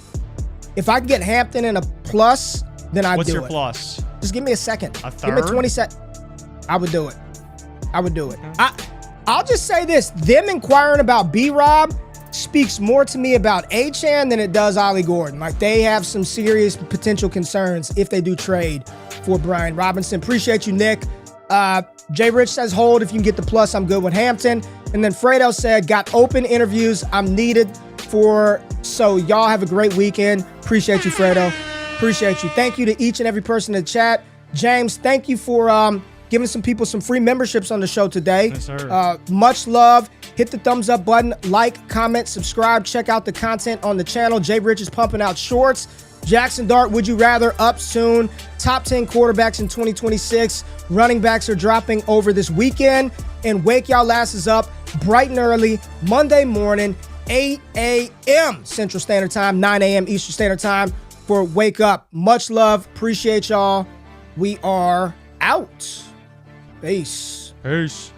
If I can get Hampton in a plus, then I'd do it. What's your plus? Just give me a second. A third? Give me 20 seconds. I would do it. I'll just say this. Them inquiring about B-Rob speaks more to me about A-Chan than it does Ollie Gordon. Like, they have some serious potential concerns if they do trade for Brian Robinson. Appreciate you, Nick. Jay Rich says, hold. If you can get the plus, I'm good with Hampton. And then Fredo said, got open interviews I'm needed for. So y'all have a great weekend. Appreciate you, Fredo. Appreciate you. Thank you to each and every person in the chat. James, thank you for giving some people some free memberships on the show today. Yes, sir. Much love. Hit the thumbs up button, like, comment, subscribe, check out the content on the channel. Jay Rich is pumping out shorts. Jaxson Dart, would you rather, up soon. Top 10 quarterbacks in 2026. Running backs are dropping over this weekend. And wake y'all asses up bright and early, Monday morning, 8 a.m. Central Standard Time, 9 a.m. Eastern Standard Time for Wake Up. Much love. Appreciate y'all. We are out. Peace. Peace.